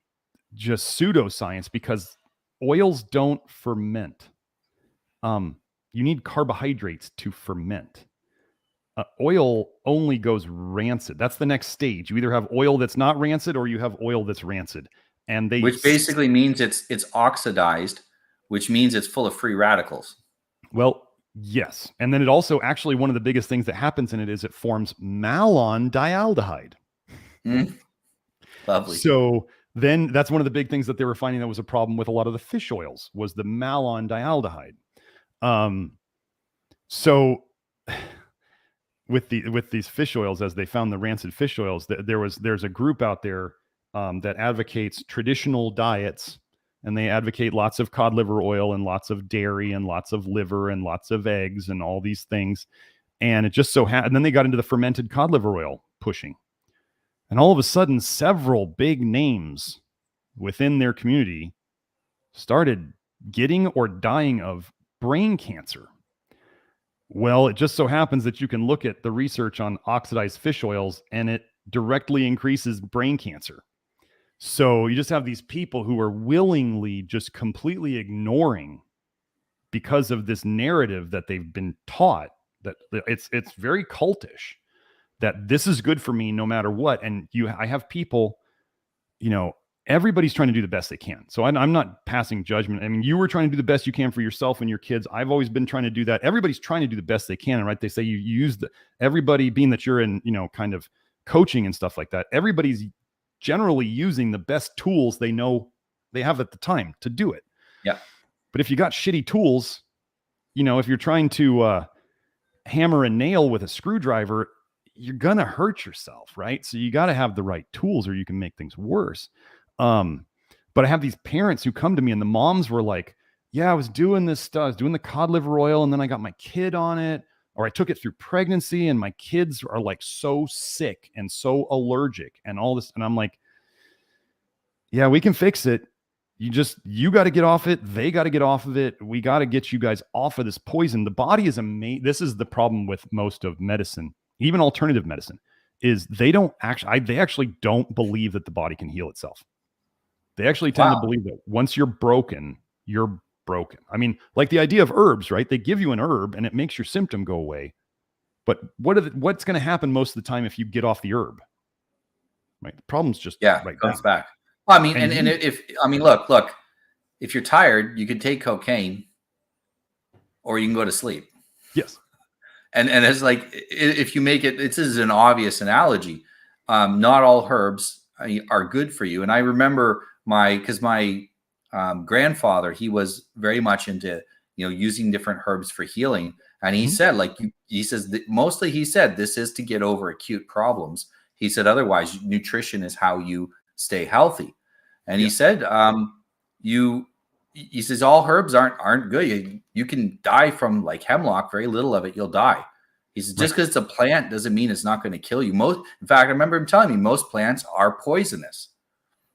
S2: just pseudoscience because oils don't ferment. You need carbohydrates to ferment. Oil only goes rancid. That's the next stage. You either have oil that's not rancid or you have oil that's rancid. And which basically means it's oxidized, which means it's full of free radicals. Well, yes. And then it also actually, one of the biggest things that happens in it is it forms malondialdehyde. Lovely. So then that's one of the big things that they were finding that was a problem with a lot of the fish oils was the malondialdehyde. So with these fish oils, as they found the rancid fish oils, there's a group out there
S3: that advocates traditional diets, and they advocate lots of cod liver oil and lots of dairy and lots of liver and lots of eggs and all these things. And it just so and then they got into the fermented cod liver oil pushing. And all of a sudden, several big names within their community started getting or dying of brain cancer. Well, it just so happens that you can look at the research on oxidized fish oils, and it directly increases brain cancer. So you just have these people who are willingly just completely ignoring, because of this narrative that they've been taught, that it's very cultish, that this is good for me no matter what. And I have people, everybody's trying to do the best they can. So I'm not passing judgment. I mean, you were trying to do the best you can for yourself and your kids. I've always been trying to do that. Everybody's trying to do the best they can. And right, they say you use everybody, being that you're in, kind of coaching and stuff like that, everybody's generally using the best tools they know they have at the time to do it.
S2: Yeah.
S3: But if you got shitty tools, if you're trying to hammer a nail with a screwdriver, you're going to hurt yourself, right? So you got to have the right tools or you can make things worse. But I have these parents who come to me, and the moms were like, yeah, I was doing this stuff. I was doing the cod liver oil, and then I got my kid on it, or I took it through pregnancy, and my kids are like so sick and so allergic and all this. And I'm like, yeah, we can fix it. You got to get off it. They got to get off of it. We got to get you guys off of this poison. The body is amazing. This is the problem with most of medicine, even alternative medicine, is they actually don't believe that the body can heal itself. They actually tend to believe that once you're broken, you're broken. I mean, like the idea of herbs, right? They give you an herb and it makes your symptom go away. But what's going to happen most of the time if you get off the herb? Right? The problem's just
S2: it comes back. Well, I mean, and look, if you're tired, you can take cocaine, or you can go to sleep.
S3: Yes.
S2: And it's like, if you make it, this is an obvious analogy. Not all herbs are good for you. And I remember my grandfather, he was very much into, using different herbs for healing. And he said, he says that mostly he said, this is to get over acute problems. He said, otherwise nutrition is how you stay healthy. And he said, he says, all herbs aren't good. You can die from like hemlock, very little of it, you'll die. He says, just because it's a plant doesn't mean it's not going to kill you. In fact, I remember him telling me most plants are poisonous,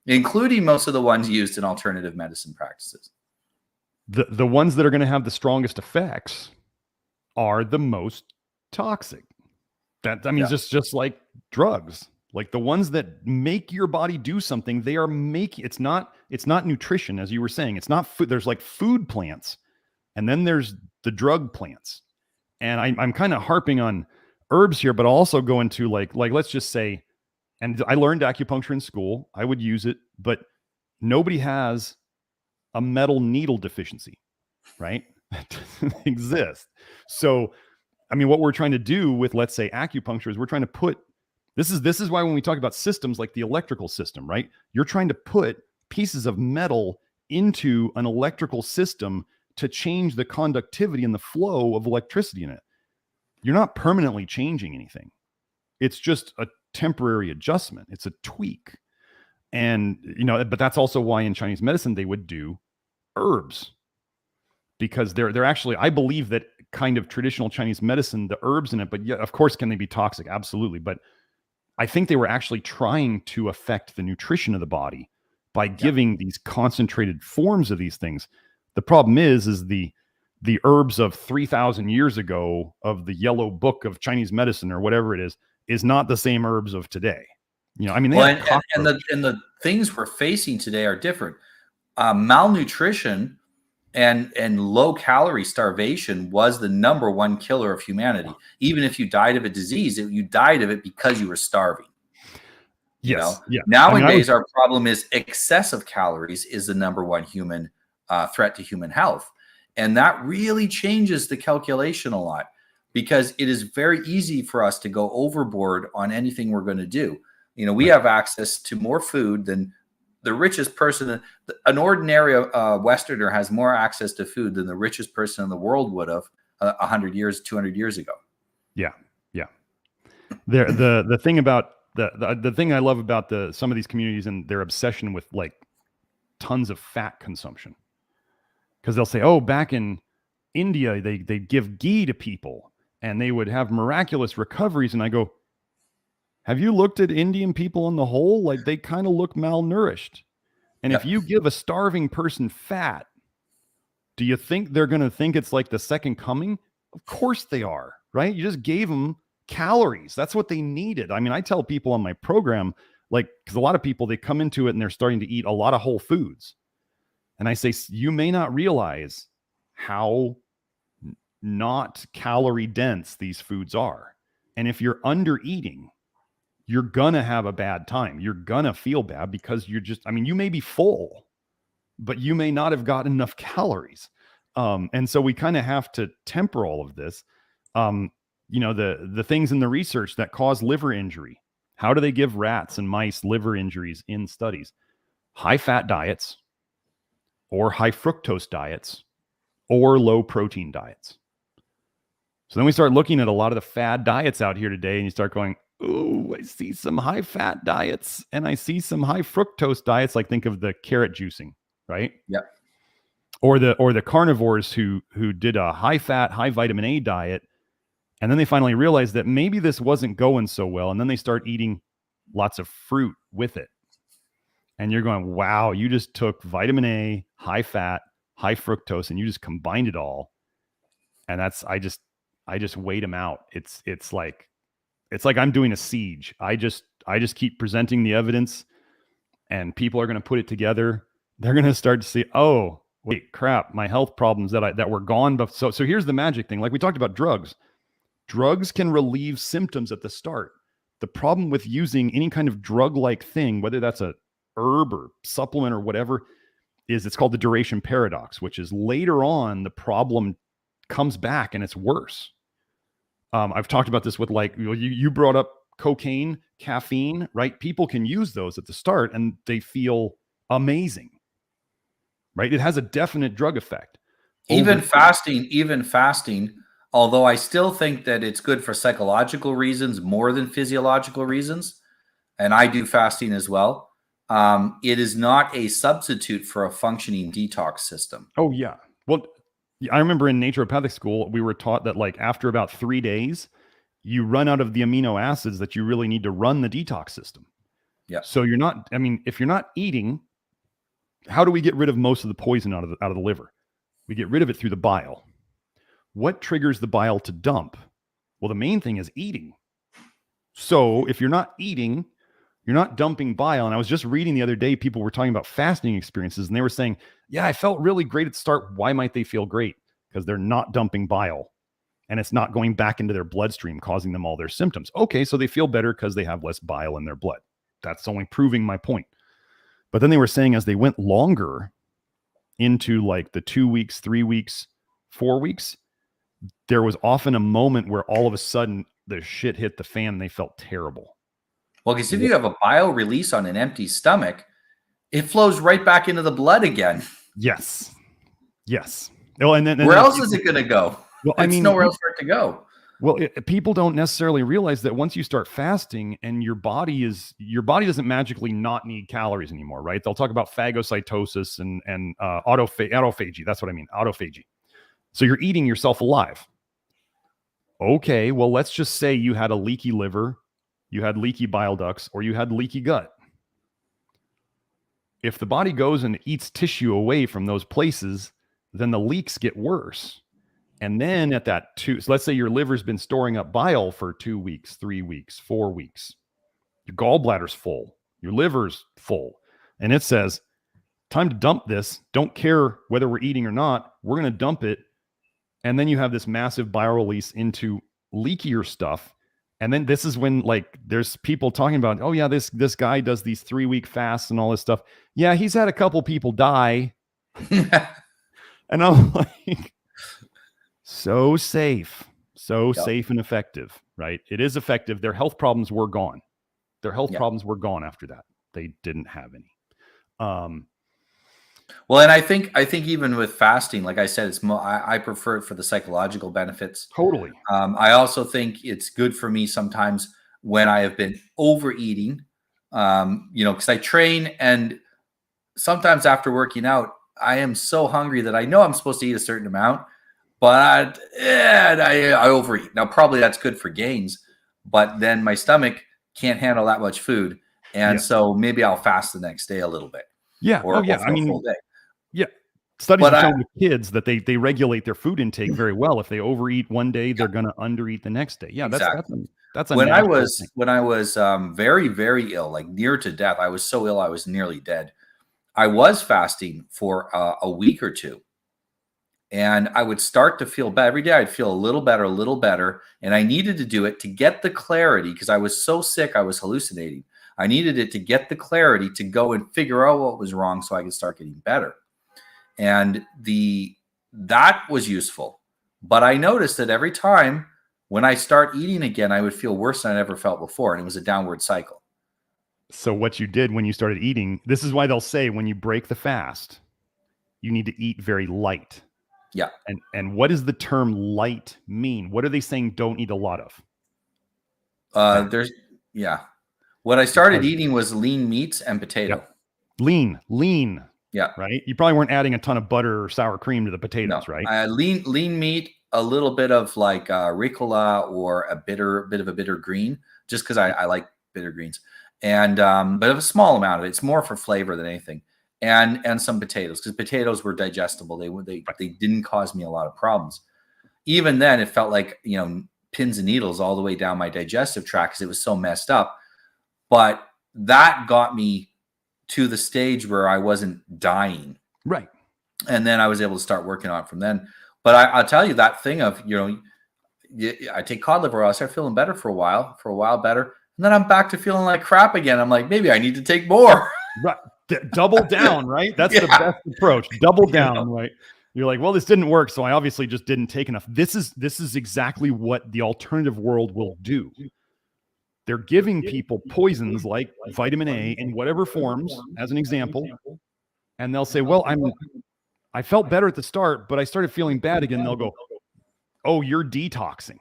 S2: including most of the ones used in alternative medicine practices.
S3: The ones that are going to have the strongest effects are the most toxic. Just like drugs. Like the ones that make your body do something, they are making, it's not nutrition, as you were saying. It's not food. There's like food plants, and then there's the drug plants. And I'm kind of harping on herbs here, but I'll also go into like let's just say, and I learned acupuncture in school. I would use it, but nobody has a metal needle deficiency, right? That doesn't exist. So, I mean, what we're trying to do with, let's say, acupuncture is we're trying to put, this is why when we talk about systems like the electrical system, right? You're trying to put pieces of metal into an electrical system to change the conductivity and the flow of electricity in it. You're not permanently changing anything. It's just a temporary adjustment. It's a tweak. And, but that's also why in Chinese medicine, they would do herbs, because they're actually, I believe that kind of traditional Chinese medicine, the herbs in it, but yeah, of course, can they be toxic? Absolutely. But I think they were actually trying to affect the nutrition of the body by giving these concentrated forms of these things. The problem is the herbs of 3,000 years ago of the yellow book of Chinese medicine or whatever it is not the same herbs of today. I mean,
S2: and the things we're facing today are different. Malnutrition and low calorie starvation was the number one killer of humanity. Even if you died of a disease, you died of it because you were starving.
S3: Yes. Yeah.
S2: Nowadays, our problem is excessive calories is the number one human threat to human health. And that really changes the calculation a lot, because it is very easy for us to go overboard on anything we're going to do. We have access to more food than the richest person. An ordinary Westerner has more access to food than the richest person in the world would have 100 years, 200 years ago.
S3: Yeah. Yeah. The thing about The thing I love about some of these communities and their obsession with like tons of fat consumption, because they'll say, oh, back in India, they give ghee to people and they would have miraculous recoveries. And I go, have you looked at Indian people on the whole? Like they kind of look malnourished. And if you give a starving person fat, do you think they're going to think it's like the second coming? Of course they are, right? You just gave them calories. That's what they needed. I mean, I tell people on my program, like, because a lot of people, they come into it and they're starting to eat a lot of whole foods. And I say, you may not realize how not calorie dense these foods are. And if you're under eating, you're going to have a bad time. You're going to feel bad because you may be full, but you may not have got enough calories. And so we kind of have to temper all of this. The things in the research that cause liver injury. How do they give rats and mice liver injuries in studies? High fat diets or high fructose diets or low protein diets. So then we start looking at a lot of the fad diets out here today and you start going, ooh, I see some high fat diets and I see some high fructose diets. Like think of the carrot juicing, right?
S2: Yeah.
S3: Or the carnivores who did a high fat, high vitamin A diet. And then they finally realized that maybe this wasn't going so well. And then they start eating lots of fruit with it. And you're going, wow, you just took vitamin A, high fat, high fructose, and you just combined it all. And I just wait them out. It's like I'm doing a siege. I just keep presenting the evidence and people are going to put it together. They're going to start to see, oh, wait, crap, my health problems that were gone. But so here's the magic thing. Like we talked about drugs. Drugs can relieve symptoms at the start. The problem with using any kind of drug-like thing, whether that's a herb or supplement or whatever, is it's called the duration paradox, which is later on the problem comes back and it's worse. I've talked about this with like, you brought up cocaine, caffeine, right? People can use those at the start and they feel amazing, right? It has a definite drug effect.
S2: Even fasting, although I still think that it's good for psychological reasons more than physiological reasons, and I do fasting as well, it is not a substitute for a functioning detox system.
S3: Oh, yeah. Well, I remember in naturopathic school, we were taught that like after about 3 days, you run out of the amino acids that you really need to run the detox system.
S2: Yeah.
S3: So if you're not eating, how do we get rid of most of the poison out of the liver? We get rid of it through the bile. What triggers the bile to dump? Well, the main thing is eating. So if you're not eating, you're not dumping bile. And I was just reading the other day, people were talking about fasting experiences and they were saying, yeah, I felt really great at the start. Why might they feel great? Because they're not dumping bile and it's not going back into their bloodstream, causing them all their symptoms. Okay, so they feel better because they have less bile in their blood. That's only proving my point. But then they were saying as they went longer into like the 2 weeks, 3 weeks, 4 weeks, there was often a moment where all of a sudden the shit hit the fan and they felt terrible.
S2: Well, because if you have a bile release on an empty stomach, it flows right back into the blood again.
S3: Yes. Well, and then
S2: where else is it going to go?
S3: Well,
S2: it's nowhere else for it to go.
S3: Well, people don't necessarily realize that once you start fasting and your body doesn't magically not need calories anymore, right? They'll talk about phagocytosis and autophagy. That's what I mean, autophagy. So you're eating yourself alive. Okay, well, let's just say you had a leaky liver, you had leaky bile ducts, or you had leaky gut. If the body goes and eats tissue away from those places, then the leaks get worse. And then so let's say your liver's been storing up bile for 2 weeks, 3 weeks, 4 weeks. Your gallbladder's full, your liver's full. And it says, time to dump this. Don't care whether we're eating or not. We're going to dump it. And then you have this massive bile release into leakier stuff. And then this is when like there's people talking about, oh yeah, this guy does these 3-week fasts and all this stuff. Yeah, he's had a couple people die. And I'm like, so safe and effective, right? It is effective. Their health problems were gone. Problems were gone after that. They didn't have any.
S2: Well, and I think even with fasting, like I said, I prefer it for the psychological benefits.
S3: Totally.
S2: I also think it's good for me sometimes when I have been overeating, because I train, and sometimes after working out, I am so hungry that I know I'm supposed to eat a certain amount, but I overeat. Now, probably that's good for gains, but then my stomach can't handle that much food. And so maybe I'll fast the next day a little bit.
S3: Yeah.
S2: Or for a full day.
S3: Yeah. Studies have shown with kids that they regulate their food intake very well. If they overeat one day, they're going to undereat the next day. Yeah,
S2: exactly.
S3: That's a
S2: when I was very, very ill, like near to death. I was so ill I was nearly dead. I was fasting for a week or two, and I would start to feel better. Every day I'd feel a little better, and I needed to do it to get the clarity, because I was so sick I was hallucinating. I needed it to get the clarity to go and figure out what was wrong so I could start getting better. And that was useful. But I noticed that every time when I start eating again, I would feel worse than I ever felt before. And it was a downward cycle.
S3: So what you did when you started eating, this is why they'll say when you break the fast, you need to eat very light.
S2: Yeah.
S3: And what does the term light mean? What are they saying don't eat a lot of?
S2: What I started eating was lean meats and potato.
S3: Lean.
S2: Yeah.
S3: Right. You probably weren't adding a ton of butter or sour cream to the potatoes, right?
S2: Lean meat, a little bit of like Ricola or a bit of a bitter green, just because I like bitter greens, and but of a small amount of it. It's more for flavor than anything, and some potatoes, because potatoes were digestible. They didn't cause me a lot of problems. Even then, it felt like pins and needles all the way down my digestive tract because it was so messed up. But that got me to the stage where I wasn't dying.
S3: Right.
S2: And then I was able to start working on it from then. But I'll tell you that thing of, I take cod liver oil, I start feeling better for a while better. And then I'm back to feeling like crap again. I'm like, maybe I need to take more.
S3: Right. Double down, right? That's the best approach. Double down, right? You're like, well, this didn't work, so I obviously just didn't take enough. This is exactly what the alternative world will do. They're giving people poisons like vitamin A in whatever forms, as an example, and they'll say, well, I felt better at the start, but I started feeling bad again. They'll go, oh, you're detoxing.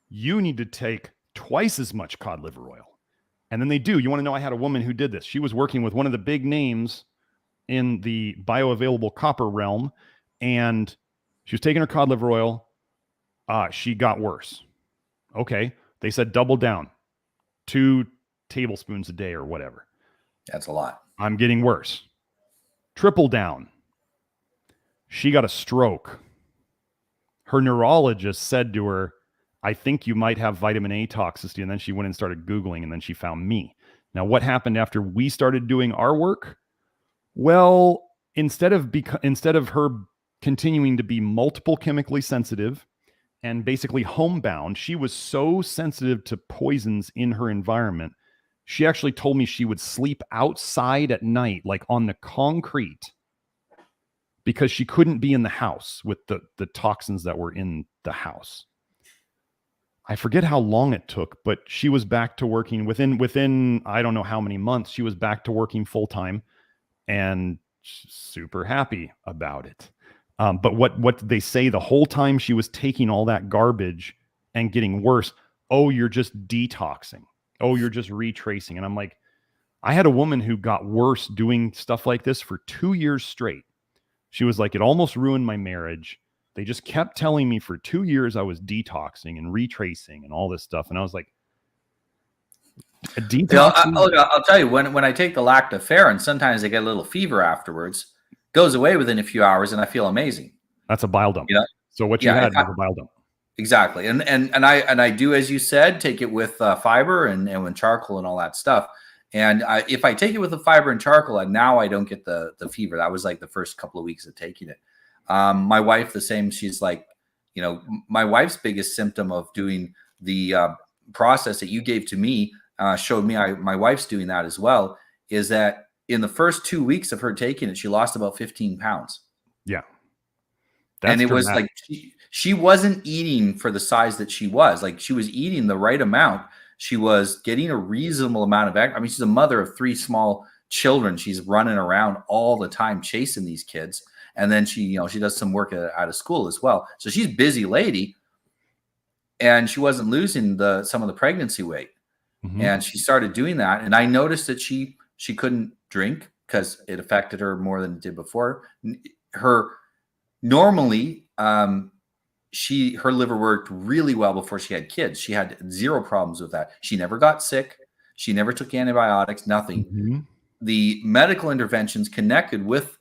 S3: You need to take twice as much cod liver oil. And then they do. You want to know, I had a woman who did this. She was working with one of the big names in the bioavailable copper realm, and she was taking her cod liver oil. She got worse. Okay. They said double down, 2 tablespoons a day or whatever.
S2: That's a lot.
S3: I'm getting worse. Triple down. She got a stroke. Her neurologist said to her, I think you might have vitamin A toxicity. And then she went and started Googling, and then she found me. Now, what happened after we started doing our work? Well, instead of her continuing to be multiple chemically sensitive and basically homebound, she was so sensitive to poisons in her environment. She actually told me she would sleep outside at night, like on the concrete, because she couldn't be in the house with the toxins that were in the house. I forget how long it took, but she was back to working within I don't know how many months. She was back to working full time and super happy about it. But what did they say the whole time she was taking all that garbage and getting worse? Oh, you're just detoxing. Oh, you're just retracing. And I'm like, I had a woman who got worse doing stuff like this for 2 years straight. She was like, it almost ruined my marriage. They just kept telling me for 2 years I was detoxing and retracing and all this stuff. And I was like,
S2: I'll tell you, when I take the lactoferrin, sometimes I get a little fever afterwards. Goes away within a few hours, and I feel amazing.
S3: That's a bile dump. So what you had was a bile dump.
S2: Exactly. And I do, as you said, take it with fiber and with charcoal and all that stuff. And if I take it with the fiber and charcoal, now I don't get the fever. That was like the first couple of weeks of taking it. My wife, the same. She's like, my wife's biggest symptom of doing the process that you gave to me showed me my wife's doing that as well, is that in the first 2 weeks of her taking it, she lost about 15 pounds.
S3: Yeah.
S2: And it was like, she wasn't eating for the size that she was. Like, she was eating the right amount. She was getting a reasonable amount of I mean, she's a mother of 3 small children. She's running around all the time chasing these kids. And then she does some work out of school as well. So she's a busy lady, and she wasn't losing some of the pregnancy weight. And she started doing that. And I noticed that she couldn't drink because it affected her more than it did before. Her normally, her liver worked really well before she had kids. She had zero problems with that. She never got sick. She never took antibiotics, nothing. The medical interventions connected with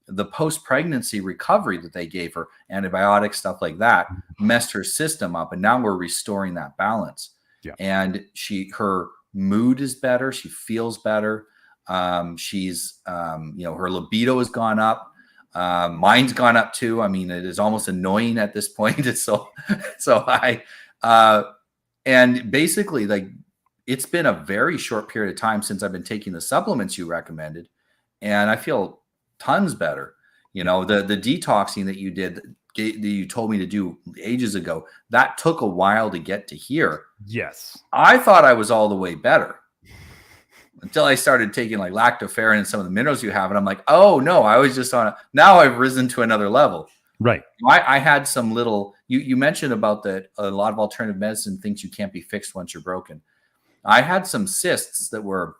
S2: the post-pregnancy recovery that they gave her, antibiotics, stuff like that, messed her system up. And now we're restoring that balance.
S3: Yeah.
S2: And her mood is better. She feels better. She's, her libido has gone up. Mine's gone up too. I mean, it is almost annoying at this point. It's so high. And basically, like, it's been a very short period of time since I've been taking the supplements you recommended, and I feel tons better. The detoxing that you did, that you told me to do ages ago, that took a while to get to here.
S3: Yes.
S2: I thought I was all the way better until I started taking like lactoferrin and some of the minerals you have. And I'm like, oh no, I was just now I've risen to another level.
S3: Right.
S2: I had some little, you mentioned about that a lot of alternative medicine thinks you can't be fixed once you're broken. I had some cysts that were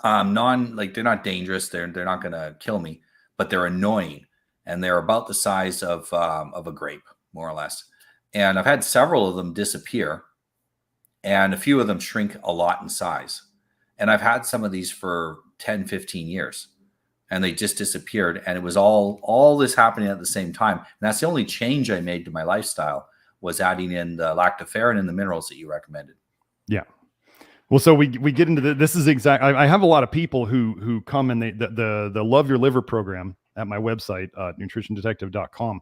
S2: they're not dangerous. They're not going to kill me, but they're annoying. And they're about the size of a grape, more or less. And I've had several of them disappear, and a few of them shrink a lot in size. And I've had some of these for 10, 15 years, and they just disappeared. And it was all this happening at the same time. And that's the only change I made to my lifestyle, was adding in the lactoferrin and the minerals that you recommended.
S3: Yeah. Well, so we get into this is exact. I have a lot of people who come and the Love Your Liver program at my website, nutritiondetective.com.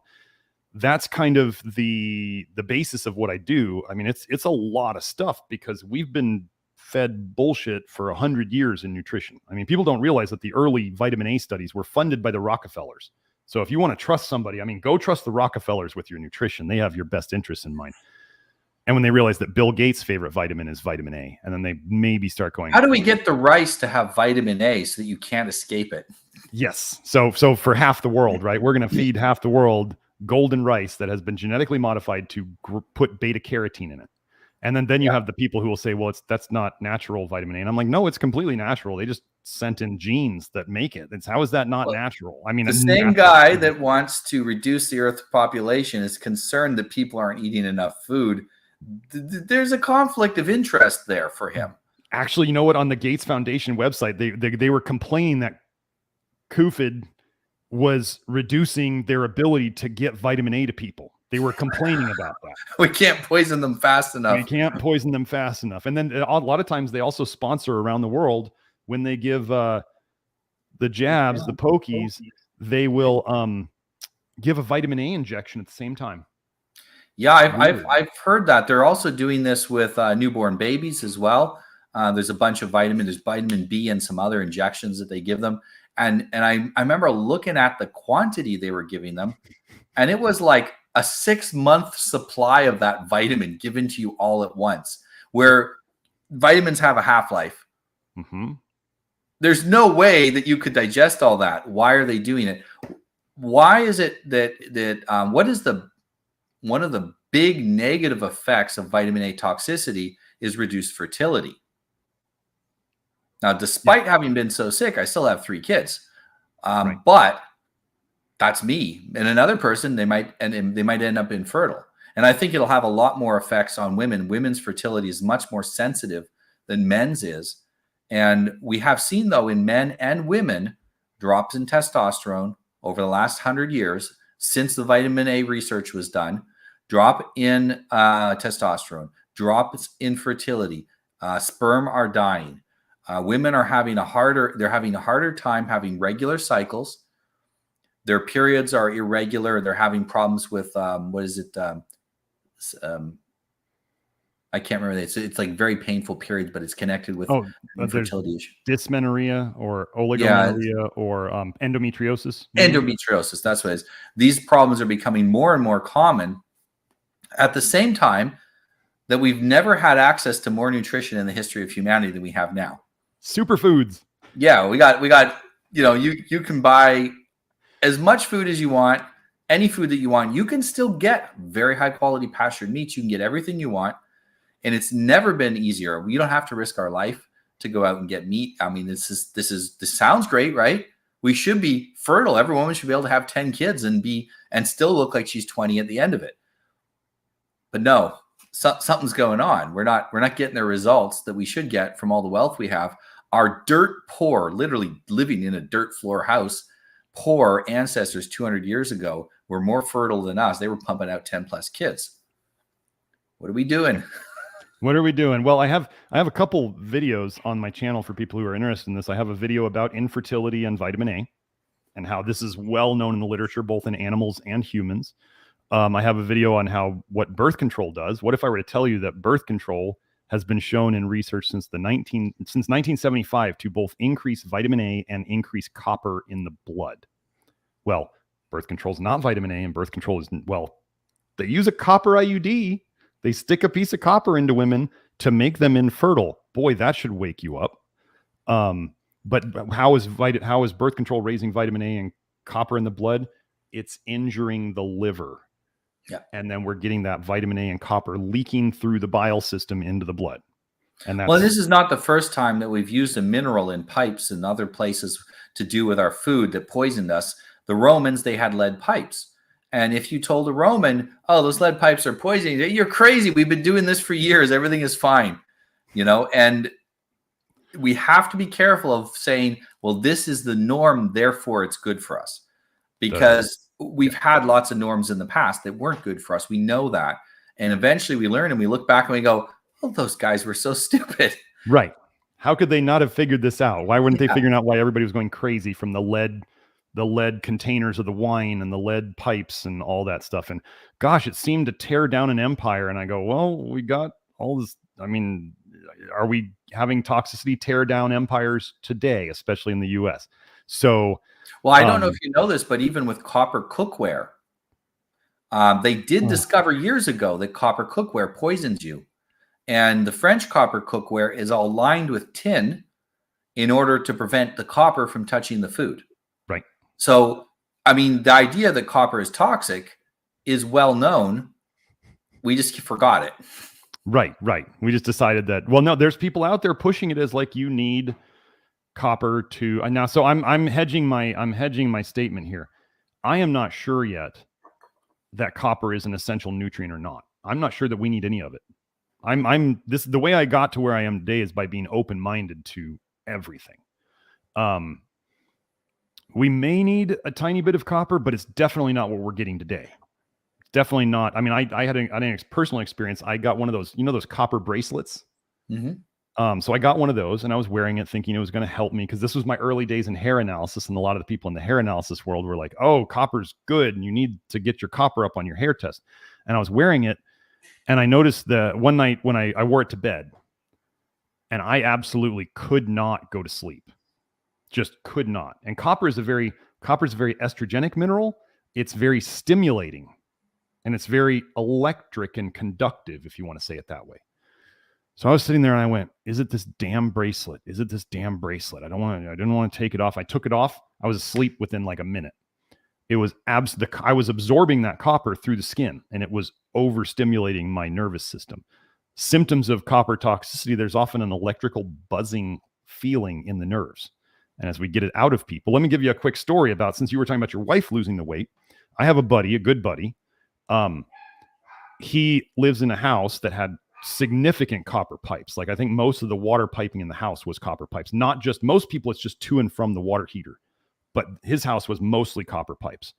S3: That's kind of the basis of what I do. I mean, it's a lot of stuff because we've been fed bullshit for 100 years in nutrition. I mean, people don't realize that the early vitamin A studies were funded by the Rockefellers. So if you want to trust somebody, I mean, go trust the Rockefellers with your nutrition. They have your best interests in mind. And when they realize that Bill Gates' favorite vitamin is vitamin A, and then they maybe start going,
S2: how do we get the rice to have vitamin A so that you can't escape it?
S3: Yes. So for half the world, right? We're going to feed half the world golden rice that has been genetically modified to put beta carotene in it. And then you have the people who will say, well, that's not natural vitamin A. And I'm like, no, it's completely natural. They just sent in genes that make it. How is that not natural? I mean,
S2: the same guy that wants to reduce the Earth population is concerned that people aren't eating enough food. There's a conflict of interest there for him.
S3: Actually, you know what? On the Gates Foundation website, they were complaining that CUFID was reducing their ability to get vitamin A to people. They were complaining about that.
S2: We can't poison them fast enough.
S3: We can't poison them fast enough. And then a lot of times they also sponsor around the world when they give the jabs, the pokies, they will give a vitamin A injection at the same time.
S2: Yeah, I've heard that. They're also doing this with newborn babies as well. There's a bunch of there's vitamin B and some other injections that they give them. And I remember looking at the quantity they were giving them, and it was like a 6-month supply of that vitamin given to you all at once, where vitamins have a half-life.
S3: Mm-hmm.
S2: There's no way that you could digest all that. Why are they doing it? Why is it that what is one of the big negative effects of vitamin A toxicity is reduced fertility. Now, despite having been so sick, I still have 3 kids.
S3: Right.
S2: But that's me. And another person, they might end up infertile. And I think it'll have a lot more effects on women. Women's fertility is much more sensitive than men's is. And we have seen, though, in men and women, drops in testosterone over the last 100 years since the vitamin A research was done. Drop in testosterone, drops in fertility, sperm are dying. Women are having a harder time having regular cycles. Their periods are irregular. They're having problems with I can't remember. It's like very painful periods, but it's connected with infertility issue.
S3: Dysmenorrhea or oligomenorrhea or endometriosis.
S2: Endometriosis, that's what it is. These problems are becoming more and more common at the same time that we've never had access to more nutrition in the history of humanity than we have now.
S3: Superfoods.
S2: Yeah, we got, you can buy as much food as you want, any food that you want. You can still get very high quality pastured meats. You can get everything you want. And it's never been easier. We don't have to risk our life to go out and get meat. I mean, this sounds great, right? We should be fertile. Every woman should be able to have 10 kids and still look like she's 20 at the end of it. But no, something's going on. We're not getting the results that we should get from all the wealth we have. Our dirt poor, literally living in a dirt floor house, poor ancestors 200 years ago were more fertile than us. They were pumping out 10 plus kids. What are we doing?
S3: What are we doing? Well, I have a couple videos on my channel for people who are interested in this. I have a video about infertility and vitamin A and how this is well known in the literature, both in animals and humans. I have a video on what birth control does. What if I were to tell you that birth control has been shown in research since 1975 to both increase vitamin A and increase copper in the blood? Well, birth control is not vitamin A, and birth control is, well, they use a copper IUD. They stick a piece of copper into women to make them infertile. Boy, that should wake you up. But how is birth control raising vitamin A and copper in the blood? It's injuring the liver.
S2: Yeah.
S3: And then we're getting that vitamin A and copper leaking through the bile system into the blood. And
S2: well, this is not the first time that we've used a mineral in pipes and other places to do with our food that poisoned us. The Romans, they had lead pipes. And if you told a Roman, oh, those lead pipes are poisoning, you're crazy. We've been doing this for years. Everything is fine. And we have to be careful of saying, well, this is the norm, therefore it's good for us. Because we've had lots of norms in the past that weren't good for us. We know that. And eventually we learn and we look back and we go, oh, those guys were so stupid.
S3: Right. How could they not have figured this out? Why weren't they figuring out why everybody was going crazy from the lead containers of the wine and the lead pipes and all that stuff? And gosh, it seemed to tear down an empire. And I go, well, we got all this. I mean, are we having toxicity tear down empires today, especially in the US? So,
S2: well, I don't know if you know this, but even with copper cookware, they did discover years ago that copper cookware poisons you. And the French copper cookware is all lined with tin in order to prevent the copper from touching the food.
S3: Right.
S2: So, I mean, the idea that copper is toxic is well known. We just forgot it.
S3: Right. We just decided that, well, no, there's people out there pushing it as like you need copper to now. So I'm hedging my statement here. I am not sure yet that copper is an essential nutrient or not. I'm not sure that we need any of it. The way I got to where I am today is by being open-minded to everything. We may need a tiny bit of copper, but it's definitely not what we're getting today. It's definitely not. I mean, I had a personal experience. I got one of those, those copper bracelets.
S2: Mm-hmm.
S3: So I got one of those and I was wearing it thinking it was going to help me because this was my early days in hair analysis. And a lot of the people in the hair analysis world were like, oh, copper's good. And you need to get your copper up on your hair test. And I was wearing it. And I noticed that one night when I wore it to bed and I absolutely could not go to sleep, just could not. And copper is a very estrogenic mineral. It's very stimulating and it's very electric and conductive, if you want to say it that way. So I was sitting there and I went, is it this damn bracelet? Is it this damn bracelet? I didn't want to take it off. I took it off. I was asleep within like a minute. It was I was absorbing that copper through the skin and it was overstimulating my nervous system. Symptoms of copper toxicity, there's often an electrical buzzing feeling in the nerves. And as we get it out of people, let me give you a quick story about, since you were talking about your wife losing the weight. I have a good buddy. He lives in a house that had significant copper pipes. Like I think most of the water piping in the house was copper pipes. Not just most people, it's just to and from the water heater. But his house was mostly copper pipes.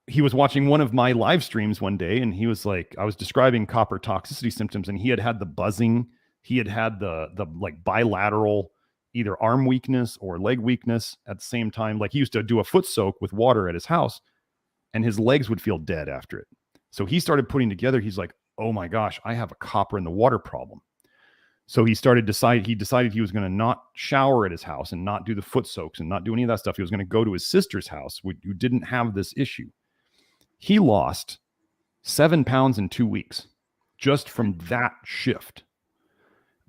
S3: He was watching one of my live streams one day and he was like, I was describing copper toxicity symptoms and he had the buzzing. He had the like bilateral either arm weakness or leg weakness at the same time. Like he used to do a foot soak with water at his house and his legs would feel dead after it. So he started putting together, he's like, oh my gosh, I have a copper in the water problem. So he decided he was going to not shower at his house and not do the foot soaks and not do any of that stuff. He was going to go to his sister's house who didn't have this issue. He lost 7 pounds in 2 weeks just from that shift.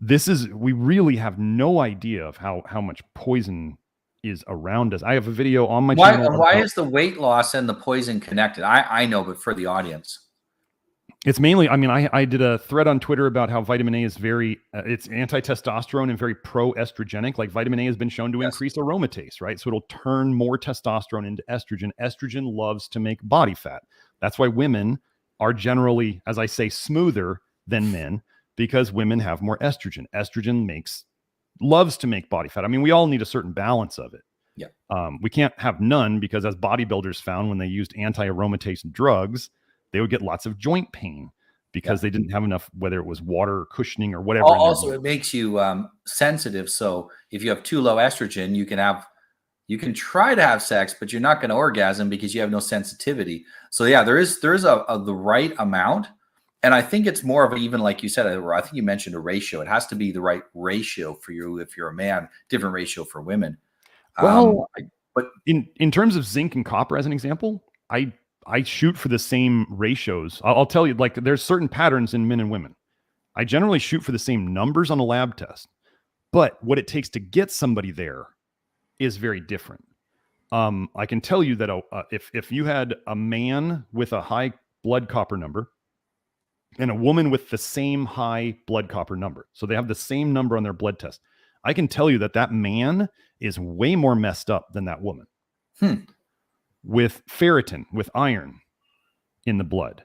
S3: We really have no idea of how much poison is around us. I have a video on my channel.
S2: Why is the weight loss and the poison connected? I know, but for the audience.
S3: It's mainly, I mean, I did a thread on Twitter about how vitamin A is very, it's anti-testosterone and very pro-estrogenic. Like vitamin A has been shown to
S2: Yes.
S3: increase aromatase, right? So it'll turn more testosterone into estrogen. Estrogen loves to make body fat. That's why women are generally, as I say, smoother than men, because women have more estrogen. Estrogen loves to make body fat. I mean, we all need a certain balance of it.
S2: Yeah.
S3: We can't have none, because as bodybuilders found when they used anti-aromatase drugs, they would get lots of joint pain because they didn't have enough, whether it was water or cushioning or whatever.
S2: Also, it makes you sensitive. So if you have too low estrogen, you can try to have sex, but you're not going to orgasm because you have no sensitivity. So yeah, there is the right amount. And I think it's more of even, like you said, I think you mentioned a ratio. It has to be the right ratio for you if you're a man, different ratio for women.
S3: Well,
S2: but
S3: in terms of zinc and copper, as an example, I shoot for the same ratios. I'll tell you, like, there's certain patterns in men and women. I generally shoot for the same numbers on a lab test, but what it takes to get somebody there is very different. I can tell you that if you had a man with a high blood copper number and a woman with the same high blood copper number, so they have the same number on their blood test, I can tell you that man is way more messed up than that woman. With ferritin, with iron in the blood,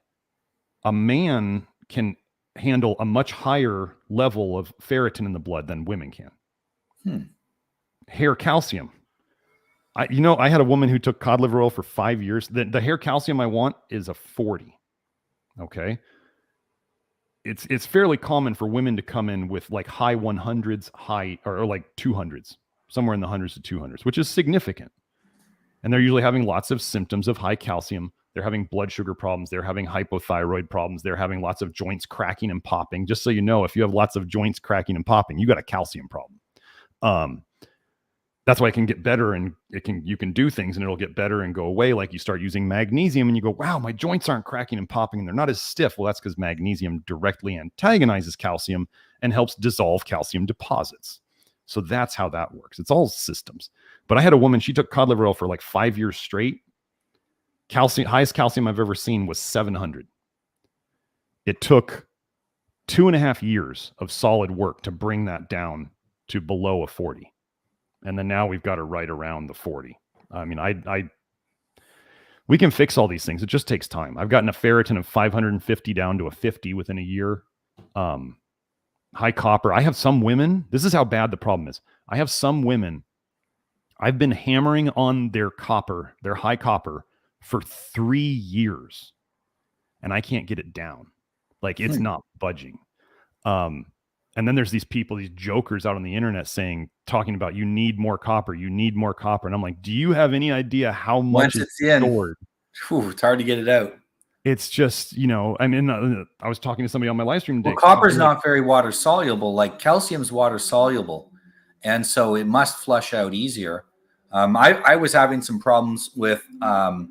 S3: a man can handle a much higher level of ferritin in the blood than women can. Hair calcium. I had a woman who took cod liver oil for 5 years. The hair calcium I want is a 40. Okay. It's fairly common for women to come in with like high 100s, or like 200s, somewhere in the hundreds to 200s, which is significant. And they're usually having lots of symptoms of high calcium. They're having blood sugar problems. They're having hypothyroid problems. They're having lots of joints cracking and popping. Just so you know, if you have lots of joints cracking and popping, you got a calcium problem. That's why it can get better, and you can do things and it'll get better and go away. Like you start using magnesium and you go, wow, my joints aren't cracking and popping and they're not as stiff. Well, that's because magnesium directly antagonizes calcium and helps dissolve calcium deposits. So that's how that works. It's all systems. But I had a woman, she took cod liver oil for like 5 years straight. Highest calcium I've ever seen was 700. It took 2.5 years of solid work to bring that down to below a 40. And then now we've got her right around the 40. I mean, we can fix all these things. It just takes time. I've gotten a ferritin of 550 down to a 50 within a year. High copper. I have some women, this is how bad the problem is. I have some women, I've been hammering on their high copper for 3 years, and I can't get it down. Like, it's not budging. And then there's these people, these jokers out on the internet talking about you need more copper. And I'm like, do you have any idea how much is stored?
S2: It's hard to get it out.
S3: It's just, I mean, I was talking to somebody on my live stream today.
S2: Well, copper's not very water soluble. Like calcium's water soluble. And so it must flush out easier. I was having some problems with a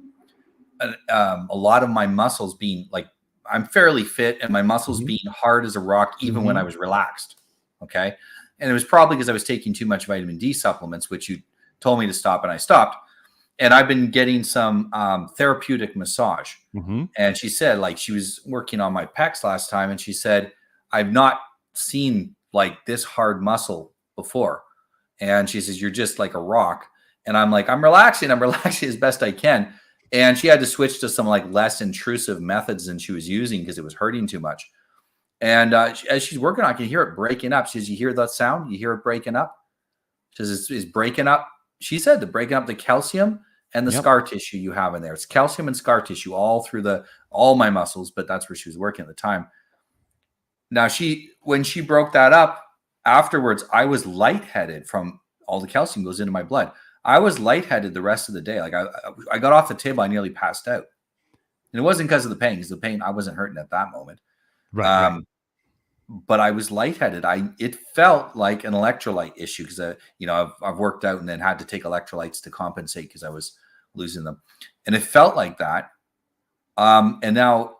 S2: lot of my muscles being like, I'm fairly fit and my muscles being hard as a rock, even when I was relaxed. Okay. And it was probably because I was taking too much vitamin D supplements, which you told me to stop, and I stopped. And I've been getting some therapeutic massage. And she said, like, she was working on my pecs last time, and she said, I've not seen like this hard muscle before. And she says, you're just like a rock. And I'm like, I'm relaxing as best I can. And she had to switch to some like less intrusive methods than she was using because it was hurting too much. And as she's working on it, I can hear it breaking up. She says, you hear that sound? You hear it breaking up? She says, it's breaking up. She said, the breaking up the calcium and the scar tissue you have in there. It's calcium and scar tissue all through all my muscles, but that's where she was working at the time. Now, when she broke that up, afterwards, I was lightheaded from all the calcium goes into my blood. I was lightheaded the rest of the day. Like I got off the table, I nearly passed out. And it wasn't because of the pain, because the pain, I wasn't hurting at that moment.
S3: Right.
S2: But I was lightheaded. It felt like an electrolyte issue because I've worked out and then had to take electrolytes to compensate because I was losing them. And it felt like that. And now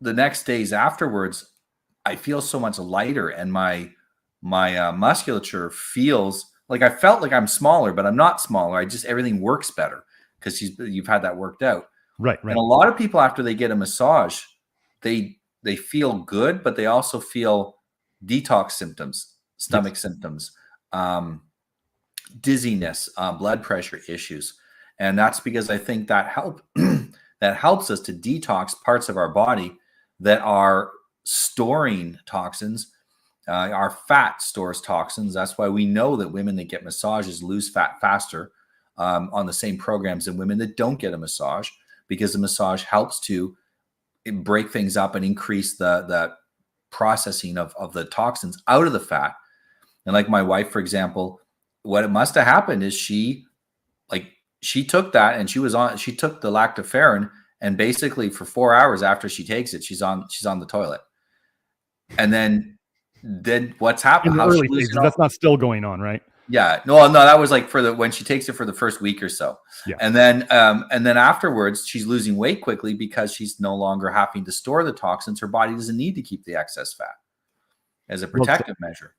S2: the next days afterwards, I feel so much lighter, and my musculature feels like I felt like I'm smaller, but I'm not smaller. Everything works better because you've had that worked out.
S3: Right.
S2: And a lot of people, after they get a massage, they they feel good, but they also feel detox symptoms, stomach symptoms, dizziness, blood pressure issues. And that's because I think that that helps us to detox parts of our body that are storing toxins. Our fat stores toxins. That's why we know that women that get massages lose fat faster on the same programs than women that don't get a massage, because the massage helps to break things up and increase the processing of the toxins out of the fat. And like my wife, for example, what it must have happened is she took that and she took the lactoferrin, and basically for 4 hours after she takes it, she's on the toilet. And then what's happened?
S3: In the early phases, that's not still going on, right?
S2: Yeah, no, that was like when she takes it for the first week or so.
S3: Yeah.
S2: And then afterwards, she's losing weight quickly because she's no longer having to store the toxins. Her body doesn't need to keep the excess fat as a protective measure.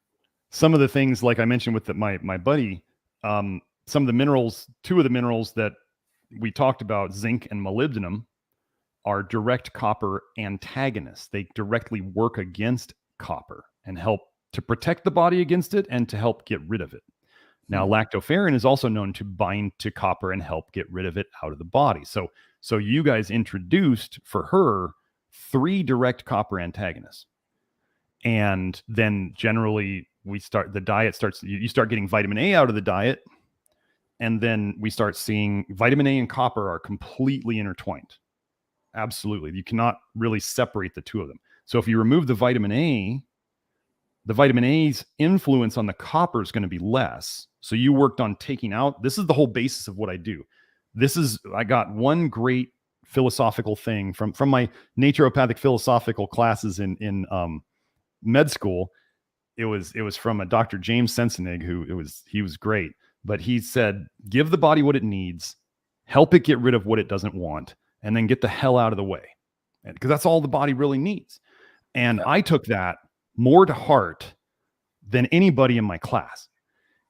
S3: Some of the things, like I mentioned with my buddy, some of the minerals, two of the minerals that we talked about, zinc and molybdenum, are direct copper antagonists. They directly work against copper and help to protect the body against it and to help get rid of it. Now, lactoferrin is also known to bind to copper and help get rid of it out of the body. So you guys introduced for her 3 direct copper antagonists. And then generally you start getting vitamin A out of the diet. And then we start seeing vitamin A and copper are completely intertwined. Absolutely. You cannot really separate the two of them. So if you remove the vitamin A's influence on the copper is going to be less. So you worked on taking out, this is the whole basis of what I do. I got one great philosophical thing from my naturopathic philosophical classes in med school. It was from a Dr. James Sensenig, he was great, but he said, give the body what it needs, help it get rid of what it doesn't want, and then get the hell out of the way. Because that's all the body really needs. And I took that more to heart than anybody in my class.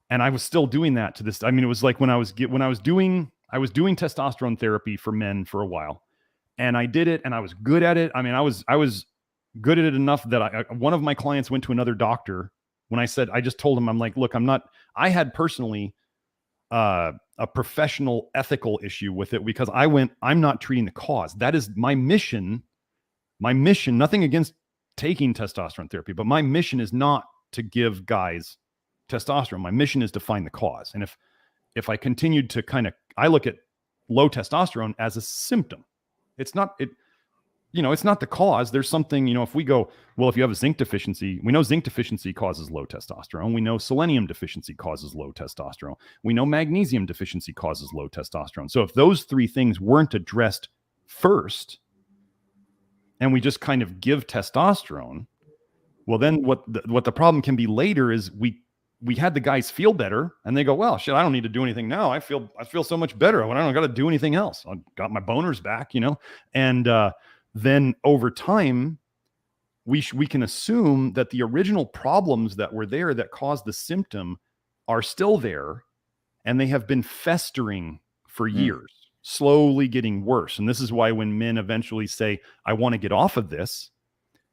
S3: And I was still doing that to this. I mean, it was like when I was doing testosterone therapy for men for a while, and I did it and I was good at it. I mean, I was good at it enough that one of my clients went to another doctor when I just told him, I'm like, look, I had personally a professional ethical issue with it, because I'm not treating the cause. That is my mission, nothing against taking testosterone therapy, but my mission is not to give guys testosterone. My mission is to find the cause. And if I continued to I look at low testosterone as a symptom. It's not the cause. There's something, if we go, well, if you have a zinc deficiency, we know zinc deficiency causes low testosterone. We know selenium deficiency causes low testosterone. We know magnesium deficiency causes low testosterone. So if those 3 things weren't addressed first, and we just kind of give testosterone, well, then what the problem can be later is we had the guys feel better, and they go, well, shit, I don't need to do anything now. I feel so much better. I don't got to do anything else. I got my boners back, and then over time, we can assume that the original problems that were there that caused the symptom are still there, and they have been festering for years, slowly getting worse. And this is why when men eventually say, I want to get off of this,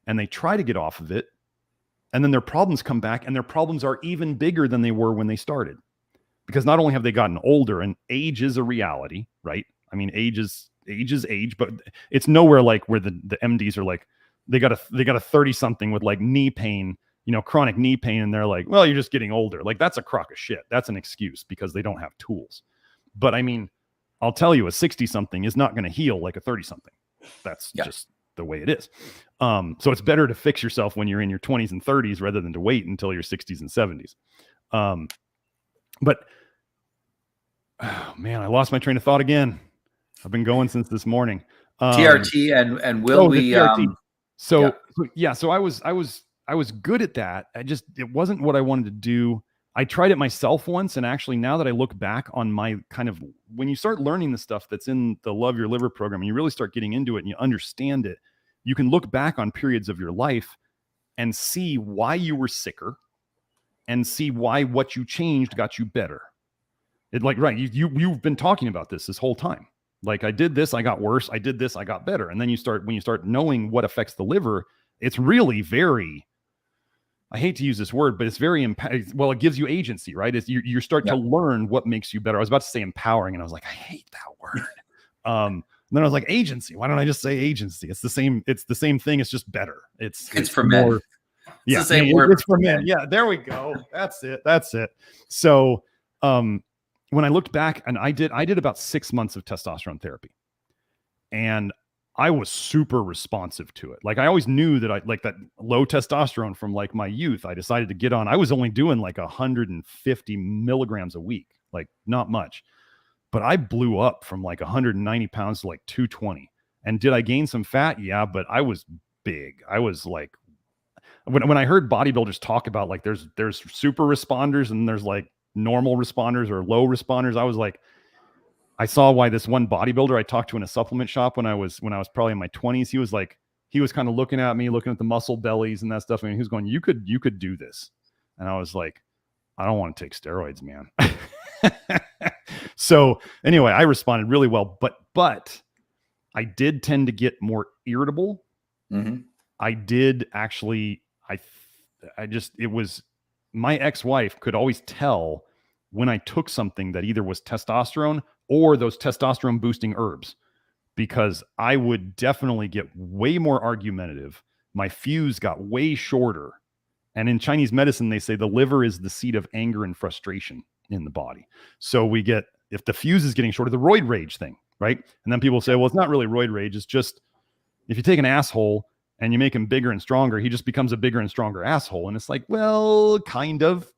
S3: and they try to get off of it, and then their problems come back, and their problems are even bigger than they were when they started. Because not only have they gotten older, and age is a reality, right? I mean, age is age, but it's nowhere like where the MDs are like, they got a 30-something with like knee pain, chronic knee pain, and they're like, well, you're just getting older. Like, that's a crock of shit. That's an excuse because they don't have tools. But I mean, I'll tell you, a 60-something is not going to heal like a 30-something. That's just the way it is. So it's better to fix yourself when you're in your 20s and 30s rather than to wait until your 60s and 70s. But oh man, I lost my train of thought again. I've been going since this morning.
S2: TRT and will we?
S3: So I was good at that. It wasn't what I wanted to do. I tried it myself once, and actually now that I look back on my when you start learning the stuff that's in the Love Your Liver program, and you really start getting into it and you understand it, you can look back on periods of your life and see why you were sicker and see why what you changed got you better. You've been talking about this whole time. Like I did this, I got worse. I did this, I got better. And then when you start knowing what affects the liver, it's really very, I hate to use this word, but it's very, well, it gives you agency, right? You start to learn what makes you better. I was about to say empowering, and I was like, I hate that word. And then I was like, agency. Why don't I just say agency? It's the same thing. It's just better. It's
S2: for men.
S3: It's the same
S2: word.
S3: It's for men. Yeah, there we go. That's it. So, when I looked back, and I did about 6 months of testosterone therapy, and I was super responsive to it. Like I always knew that I like that low testosterone from like my youth. I decided to get on. I was only doing like 150 milligrams a week, like not much, but I blew up from like 190 pounds to like 220. And did I gain some fat? Yeah, but I was big. I was like, when I heard bodybuilders talk about like there's super responders and there's like normal responders or low responders, I was like, I saw why this one bodybuilder I talked to in a supplement shop when I was probably in my 20s, he was kind of looking at me, looking at the muscle bellies and that stuff. And he was going, you could do this. And I was like, I don't want to take steroids, man. So anyway, I responded really well, but I did tend to get more irritable. Mm-hmm. I did actually, it was, my ex-wife could always tell when I took something that either was testosterone or those testosterone boosting herbs, because I would definitely get way more argumentative. My fuse got way shorter. And in Chinese medicine, they say the liver is the seat of anger and frustration in the body. So if the fuse is getting shorter, the roid rage thing, right? And then people say, well, it's not really roid rage. It's just, if you take an asshole and you make him bigger and stronger, he just becomes a bigger and stronger asshole. And it's like, well, kind of,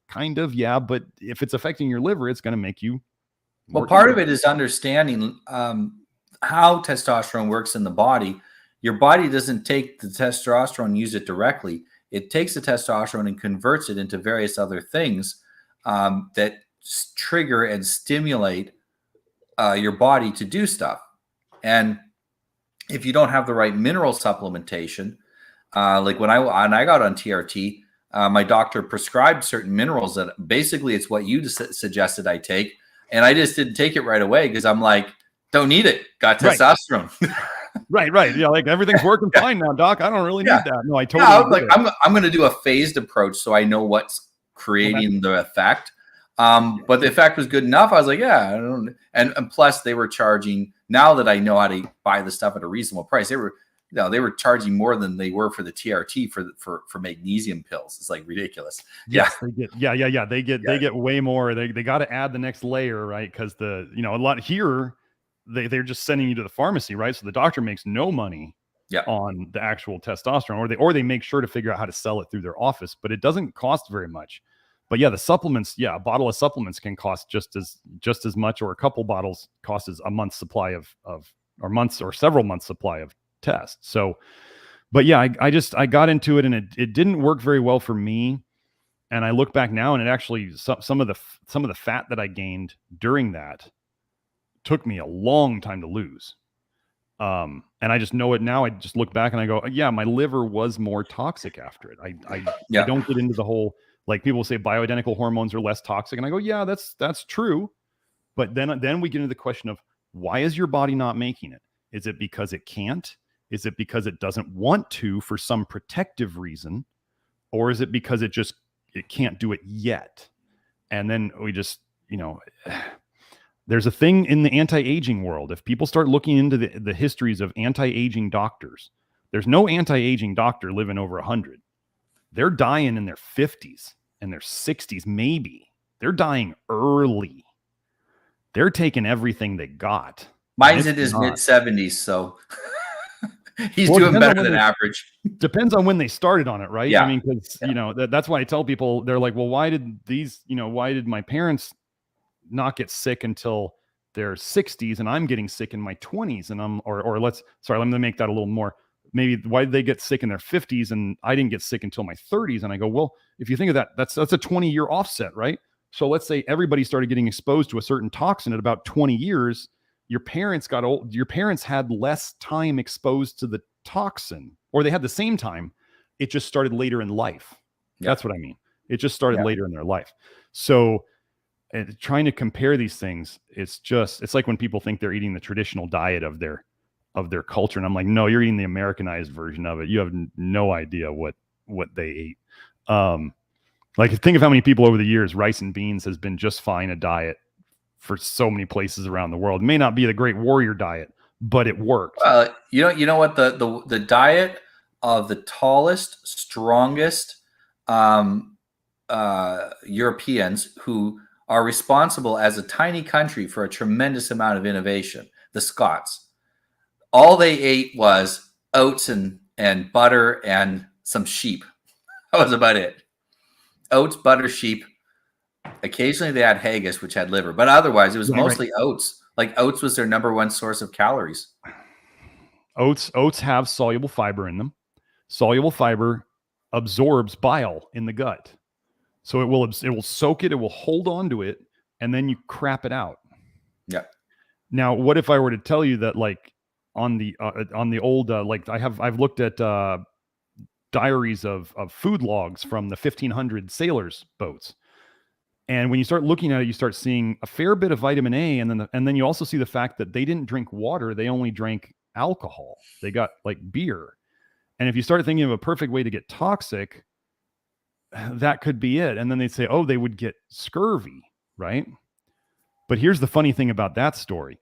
S3: yeah. But if it's affecting your liver, it's going to make you.
S2: Well, part of it is understanding how testosterone works in the body. Your body doesn't take the testosterone and use it directly. It takes the testosterone and converts it into various other things that trigger and stimulate your body to do stuff. And if you don't have the right mineral supplementation, like when I got on TRT, my doctor prescribed certain minerals that basically it's what you suggested I take. And I just didn't take it right away because I'm like, don't need it. Got testosterone.
S3: Right. Yeah, like everything's working fine now, doc. I don't really need that. No, I totally.
S2: I'm going to do a phased approach so I know what's creating the effect. But the effect was good enough. I was like, yeah, I don't. And plus, they were charging. Now that I know how to buy the stuff at a reasonable price, they were charging more than they were for the TRT for magnesium pills. It's like ridiculous.
S3: Yes, they get way more. They got to add the next layer, right? Because a lot here, they're just sending you to the pharmacy, right? So the doctor makes no money on the actual testosterone, or they make sure to figure out how to sell it through their office, but it doesn't cost very much. But yeah, the supplements, a bottle of supplements can cost just as much, or a couple bottles cost as a month's supply or several months supply of tests. So, but yeah, I got into it and it didn't work very well for me. And I look back now and it actually, some of the fat that I gained during that took me a long time to lose. And I just know it now. I just look back and I go, yeah, my liver was more toxic after it. I don't get into the whole, like people say bioidentical hormones are less toxic. And I go, yeah, that's true. But then we get into the question of, why is your body not making it? Is it because it can't? Is it because it doesn't want to for some protective reason? Or is it because it can't do it yet? And then we just, there's a thing in the anti-aging world. If people start looking into the histories of anti-aging doctors, there's no anti-aging doctor living over 100. They're dying in their 50s and their 60s, maybe. They're dying early. They're taking everything they got.
S2: Mine's in his mid-70s, so he's doing better than average.
S3: Depends on when they started on it, right?
S2: Yeah.
S3: I mean, because, that's why I tell people, they're like, well, why did my parents not get sick until their 60s and I'm getting sick in my 20s? And let me make that a little more. Maybe why did they get sick in their 50s and I didn't get sick until my 30s? And I go, well, if you think of that, that's a 20-year offset, right? So let's say everybody started getting exposed to a certain toxin at about 20 years. Your parents got old. Your parents had less time exposed to the toxin, or they had the same time. It just started later in life. That's what I mean. It just started later in their life. So and trying to compare these things, it's like when people think they're eating the traditional diet of their culture. And I'm like, no, you're eating the Americanized version of it. You have no idea what they ate. Like, think of how many people over the years, rice and beans has been just fine a diet for so many places around the world. It may not be the great warrior diet, but it worked.
S2: You know what, the diet of the tallest, strongest Europeans who are responsible as a tiny country for a tremendous amount of innovation, the Scots, all they ate was oats and butter and some sheep. That was about it. Oats, butter, sheep. Occasionally they had haggis, which had liver, but otherwise it was mostly oats. Like, oats was their number one source of calories.
S3: Oats have soluble fiber in them. Soluble fiber absorbs bile in the gut. So it will soak it, it will hold on to it, and then you crap it out.
S2: Yeah.
S3: Now, what if I were to tell you that, like, on the old, like, I've looked at diaries of food logs from the 1500 sailors' boats. And when you start looking at it, you start seeing a fair bit of vitamin A, and then you also see the fact that they didn't drink water; they only drank alcohol. They got, like, beer. And if you start thinking of a perfect way to get toxic, that could be it. And then they'd say, oh, they would get scurvy, right? But here's the funny thing about that story: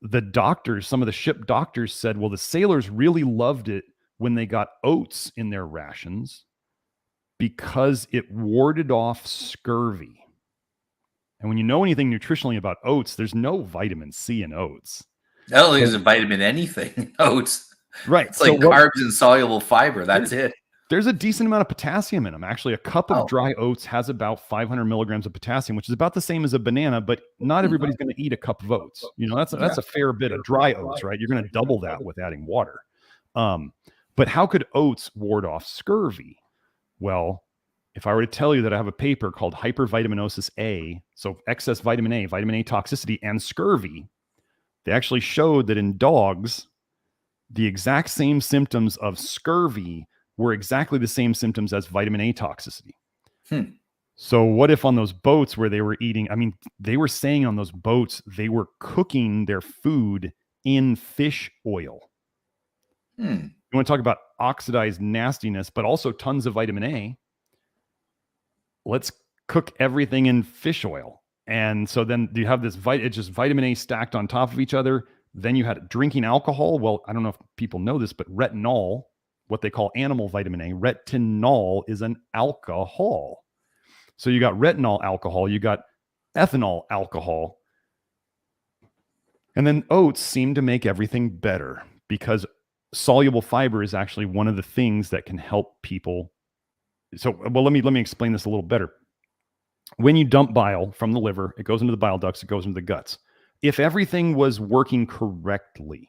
S3: the doctors, some of the ship doctors, said, well, the sailors really loved it when they got oats in their rations, because it warded off scurvy. And when you know anything nutritionally about oats, there's no vitamin C in oats.
S2: I don't think there's a vitamin anything in oats.
S3: Right.
S2: It's like carbs and soluble fiber. That's it.
S3: There's a decent amount of potassium in them. Actually, a cup of dry oats has about 500 milligrams of potassium, which is about the same as a banana, but not everybody's going to eat a cup of oats. You know, that's a fair bit of dry oats, right? You're going to double that with adding water. But how could oats ward off scurvy? Well, if I were to tell you that I have a paper called Hypervitaminosis A, so excess vitamin A toxicity, and scurvy, they actually showed that in dogs, the exact same symptoms of scurvy were exactly the same symptoms as vitamin A toxicity. So what if on those boats where they were eating, I mean, they were saying on those boats, they were cooking their food in fish oil. You want to talk about oxidized nastiness, but also tons of vitamin A. Let's cook everything in fish oil. And so then you have this, it's just vitamin A stacked on top of each other. Then you had drinking alcohol. Well, I don't know if people know this, but retinol, what they call animal vitamin A, retinol is an alcohol. So you got retinol alcohol, you got ethanol alcohol. And then oats seem to make everything better, because soluble fiber is actually one of the things that can help people. So, well, let me explain this a little better. When you dump bile from the liver, it goes into the bile ducts, it goes into the guts. If everything was working correctly,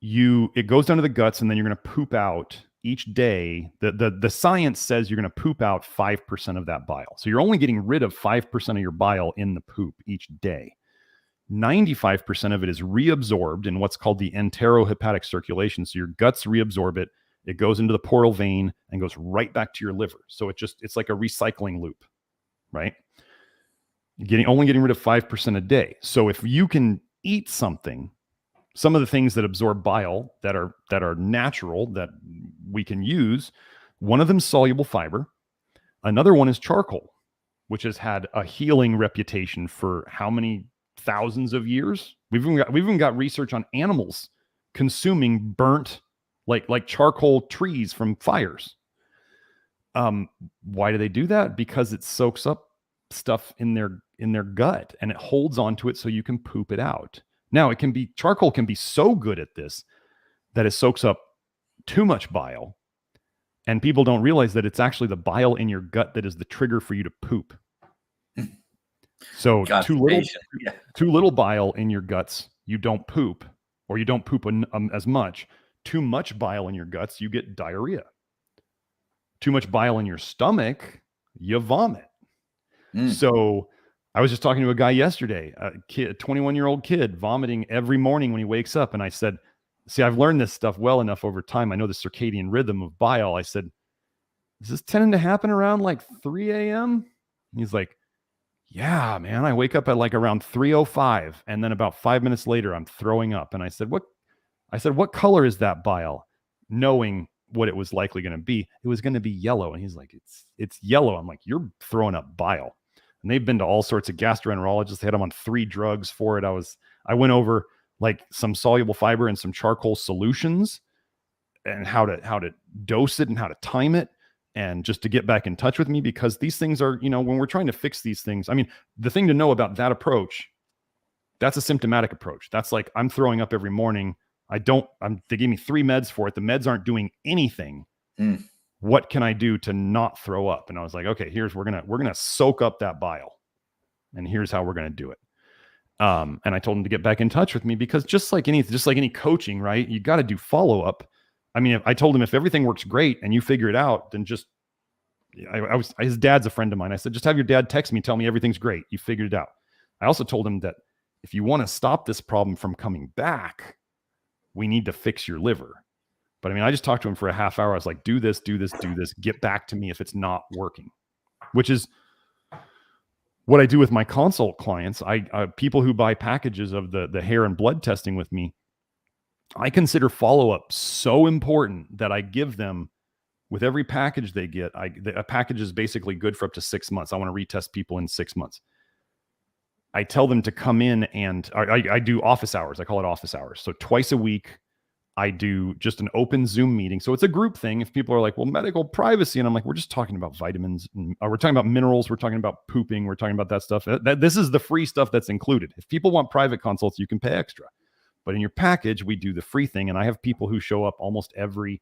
S3: it goes down to the guts, and then you're going to poop out each day. The science says you're going to poop out 5% of that bile. So you're only getting rid of 5% of your bile in the poop each day. 95% of it is reabsorbed in what's called the enterohepatic circulation. So your guts reabsorb it. It goes into the portal vein and goes right back to your liver. So it's like a recycling loop, right? Only getting rid of 5% a day. So if you can eat something, some of the things that absorb bile that are natural that we can use, one of them is soluble fiber. Another one is charcoal, which has had a healing reputation for how many thousands of years? We've even got research on animals consuming burnt, like charcoal trees from fires. Why do they do that? Because it soaks up stuff in their gut and it holds onto it so you can poop it out. Now, charcoal can be so good at this that it soaks up too much bile, and people don't realize that it's actually the bile in your gut that is the trigger for you to poop. So too little bile in your guts, you don't poop, or you don't poop as much. Too much bile in your guts, you get diarrhea. Too much bile in your stomach, you vomit. So I was just talking to a guy yesterday, a 21-year-old kid vomiting every morning when he wakes up. And I said, see, I've learned this stuff well enough over time. I know the circadian rhythm of bile. I said, is this tending to happen around like 3 a.m.? He's like, Yeah, man. I wake up at like around 3:05, and then about 5 minutes later, I'm throwing up. And I said, what color is that bile? Knowing what it was likely going to be. It was going to be yellow. And he's like, it's yellow. I'm like, you're throwing up bile. And they've been to all sorts of gastroenterologists. They had them on 3 drugs for it. I went over like some soluble fiber and some charcoal solutions and how to dose it and how to time it, and just to get back in touch with me, because these things are, when we're trying to fix these things, I mean, the thing to know about that approach, that's a symptomatic approach. That's like, I'm throwing up every morning. They gave me 3 meds for it. The meds aren't doing anything. What can I do to not throw up? And I was like, okay, we're going to soak up that bile, and here's how we're going to do it. And I told him to get back in touch with me, because just like any coaching, right? You got to do follow-up. I mean, I told him, if everything works great and you figure it out, then his dad's a friend of mine. I said, just have your dad text me, tell me everything's great. You figured it out. I also told him that if you want to stop this problem from coming back, we need to fix your liver. But I mean, I just talked to him for a half hour. I was like, do this, get back to me if it's not working, which is what I do with my consult clients. People who buy packages of the hair and blood testing with me, I consider follow-up so important that I give them, with every package they get, a package is basically good for up to 6 months. I want to retest people in 6 months. I tell them to come in, and I do office hours. I call it office hours. So twice a week, I do just an open Zoom meeting. So it's a group thing. If people are like, well, medical privacy, and I'm like, we're just talking about vitamins. We're talking about minerals. We're talking about pooping. We're talking about that stuff. This is the free stuff that's included. If people want private consults, you can pay extra. But in your package, we do the free thing. And I have people who show up almost every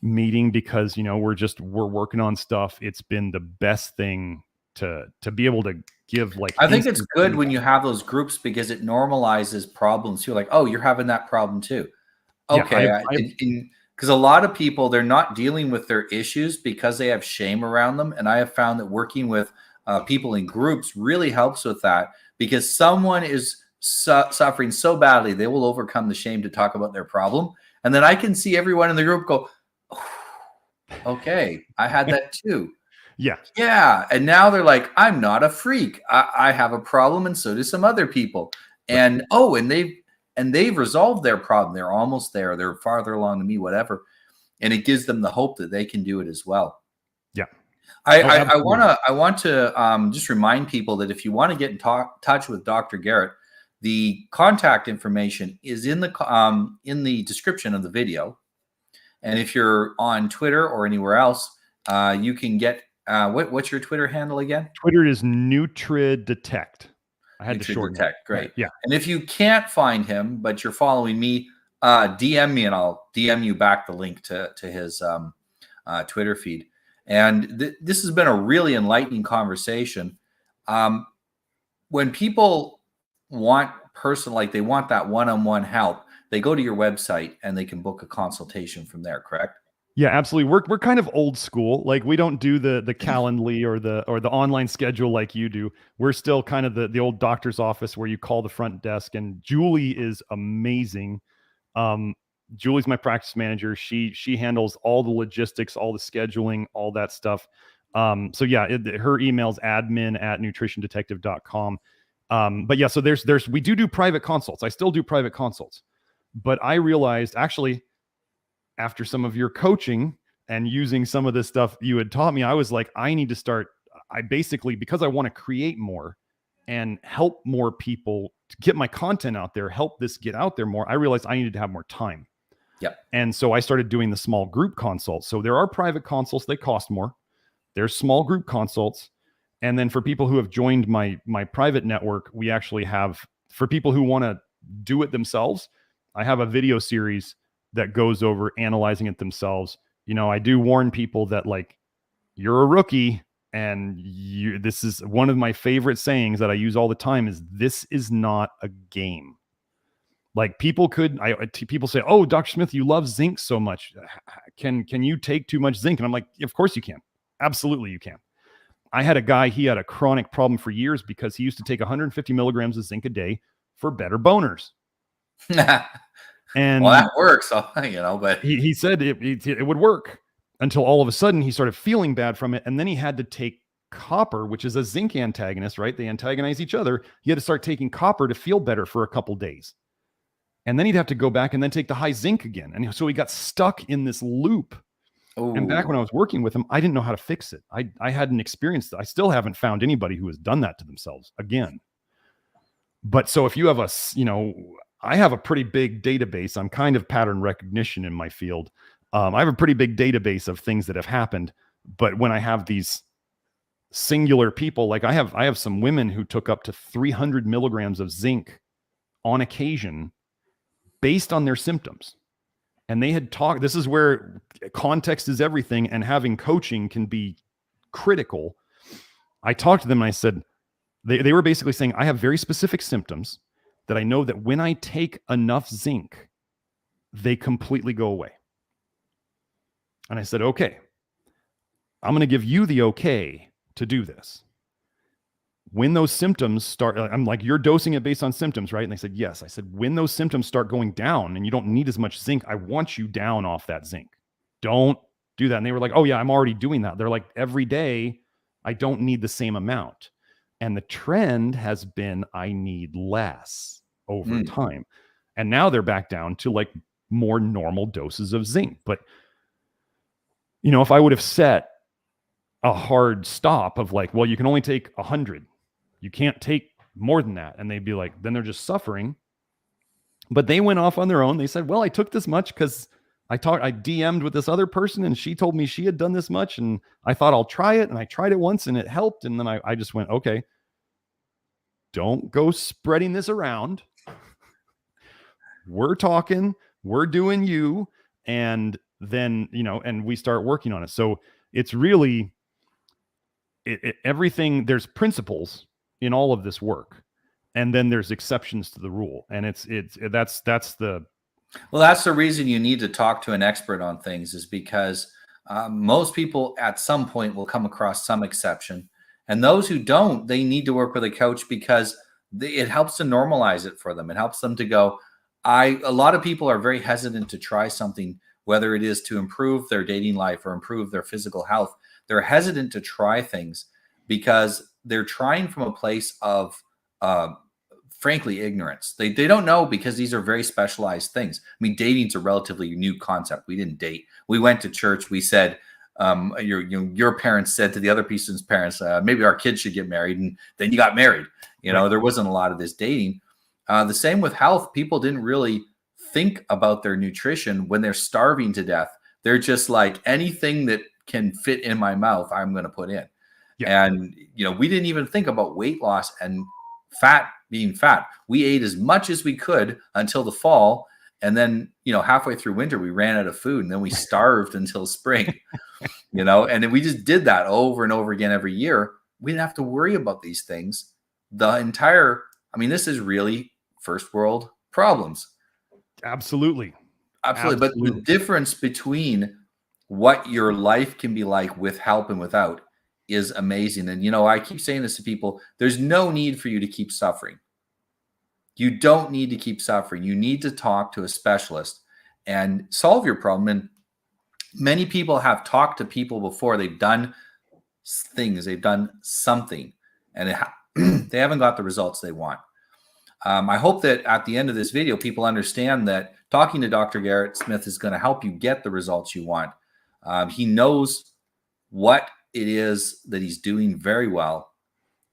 S3: meeting because, we're working on stuff. It's been the best thing to be able to give, like,
S2: I think it's good when you have those groups, because it normalizes problems. You're like, oh, you're having that problem too. Okay. Because a lot of people, they're not dealing with their issues because they have shame around them. And I have found that working with people in groups really helps with that, because someone is suffering so badly, they will overcome the shame to talk about their problem. And then I can see everyone in the group go, oh, okay, I had that too. Yeah. And now they're like, I'm not a freak. I have a problem, and so do some other people. And they've resolved their problem. They're almost there. They're farther along than me, whatever. And it gives them the hope that they can do it as well.
S3: Yeah.
S2: I want to just remind people that if you want to get in touch with Dr. Garrett, the contact information is in the description of the video. And if you're on Twitter or anywhere else, you can get what's your Twitter handle again?
S3: Twitter is NutriDetect. I had to shorten
S2: Detect. Great.
S3: Yeah.
S2: And if you can't find him, but you're following me, DM me and I'll DM you back the link to his Twitter feed. And this has been a really enlightening conversation. When people want they want that one-on-one help, they go to your website and they can book a consultation from there, correct?
S3: Yeah, absolutely. We're kind of old school. Like, we don't do the Calendly or the online schedule like you do. We're still kind of the old doctor's office where you call the front desk, and Julie is amazing. Julie's my practice manager. She handles all the logistics, all the scheduling, all that stuff. So yeah, her email's admin@nutritiondetective.com. But yeah, so we do private consults. I still do private consults, but I realized, actually, after some of your coaching and using some of this stuff you had taught me, I was like, I need to start. Because I want to create more and help more people to get my content out there, help this get out there more, I realized I needed to have more time.
S2: Yep.
S3: And so I started doing the small group consults. So there are private consults, they cost more. There's small group consults. And then for people who have joined my private network, we actually have, for people who want to do it themselves, I have a video series that goes over analyzing it themselves. I do warn people that, like, you're a rookie, and this is one of my favorite sayings that I use all the time, is this is not a game. Like, people say, oh, Dr. Smith, you love zinc so much. Can you take too much zinc? And I'm like, of course you can. Absolutely you can. I had a guy, he had a chronic problem for years because he used to take 150 milligrams of zinc a day for better boners. And
S2: well, that works, but
S3: he said it would work, until all of a sudden he started feeling bad from it. And then he had to take copper, which is a zinc antagonist, right? They antagonize each other. He had to start taking copper to feel better for a couple days. And then he'd have to go back and then take the high zinc again. And so he got stuck in this loop. Ooh. And back when I was working with him, I didn't know how to fix it. I hadn't experienced it. I still haven't found anybody who has done that to themselves again. But so if you have I have a pretty big database. I'm kind of pattern recognition in my field. I have a pretty big database of things that have happened. But when I have these singular people, like I have some women who took up to 300 milligrams of zinc on occasion based on their symptoms. And they had talked, this is where context is everything, and having coaching can be critical. I talked to them and I said, they were basically saying, I have very specific symptoms that I know that when I take enough zinc, they completely go away. And I said, okay, I'm going to give you the okay to do this. When those symptoms start, I'm like, you're dosing it based on symptoms, right? And they said, yes. I said, when those symptoms start going down and you don't need as much zinc, I want you down off that zinc. Don't do that. And they were like, oh yeah, I'm already doing that. They're like, every day I don't need the same amount. And the trend has been, I need less over time. And now they're back down to like more normal doses of zinc. But, if I would have set a hard stop of like, well, you can only take 100. You can't take more than that. And they'd be like, then they're just suffering. But they went off on their own. They said, well, I took this much because I DM'd with this other person and she told me she had done this much. And I thought I'll try it. And I tried it once and it helped. And then I just went, okay, don't go spreading this around. We're talking, we're doing you. And then, and we start working on it. So it's really, everything, there's principles in all of this work, and then there's exceptions to the rule. And that's the
S2: reason you need to talk to an expert on things, is because most people at some point will come across some exception, and those who don't, they need to work with a coach because it helps to normalize it for them. It helps them to go, a lot of people are very hesitant to try something, whether it is to improve their dating life or improve their physical health. They're hesitant to try things because they're trying from a place of, frankly, ignorance. They don't know, because these are very specialized things. I mean, dating's a relatively new concept. We didn't date. We went to church. We said, your parents said to the other person's parents, maybe our kids should get married. And then you got married. Right. There wasn't a lot of this dating. The same with health. People didn't really think about their nutrition when they're starving to death. They're just like, anything that can fit in my mouth, I'm going to put in. Yeah. And, we didn't even think about weight loss and being fat. We ate as much as we could until the fall. And then, halfway through winter, we ran out of food, and then we starved until spring, and then we just did that over and over again every year. We didn't have to worry about these things. This is really first world problems.
S3: Absolutely.
S2: But the difference between what your life can be like with help and without is amazing. And, I keep saying this to people, there's no need for you to keep suffering. You don't need to keep suffering. You need to talk to a specialist and solve your problem. And many people have talked to people before. They've done things, they've done something, and they haven't got the results they want. I hope that at the end of this video, people understand that talking to Dr. Garrett Smith is going to help you get the results you want. He knows what it is that he's doing very well.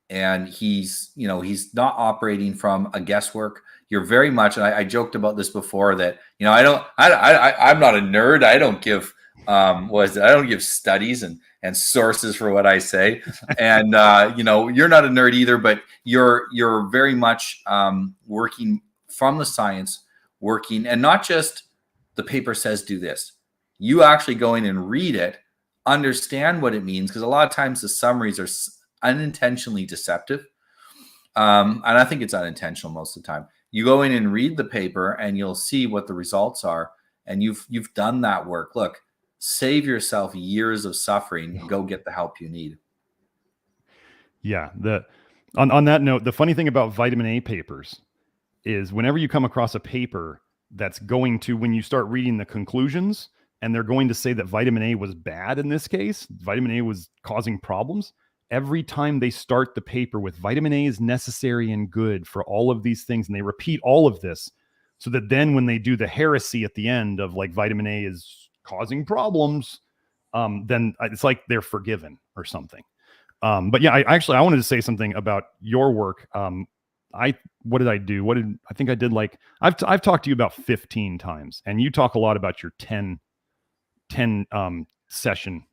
S2: And he's not operating from a guesswork. You're very much, and I joked about this before, that, I'm not a nerd. I don't give, I don't give studies and sources for what I say. And, you're not a nerd either, but you're very much working from the science, and not just the paper says do this. You actually go in and read it, understand what it means, because a lot of times the summaries are unintentionally deceptive. And I think it's unintentional most of the time. You go in and read the paper and you'll see what the results are. And you've done that work. Look, save yourself years of suffering and go get the help you need.
S3: Yeah. On that note, the funny thing about vitamin A papers is whenever you come across a paper that's going to, when you start reading the conclusions, and they're going to say that vitamin A was bad in this case, vitamin A was causing problems, every time they start the paper with vitamin A is necessary and good for all of these things, and they repeat all of this, so that then when they do the heresy at the end of like vitamin A is causing problems, then it's like they're forgiven or something. But yeah, I wanted to say something about your work. What did I do? I think I did like, I've talked to you about 15 times, and you talk a lot about your 10 session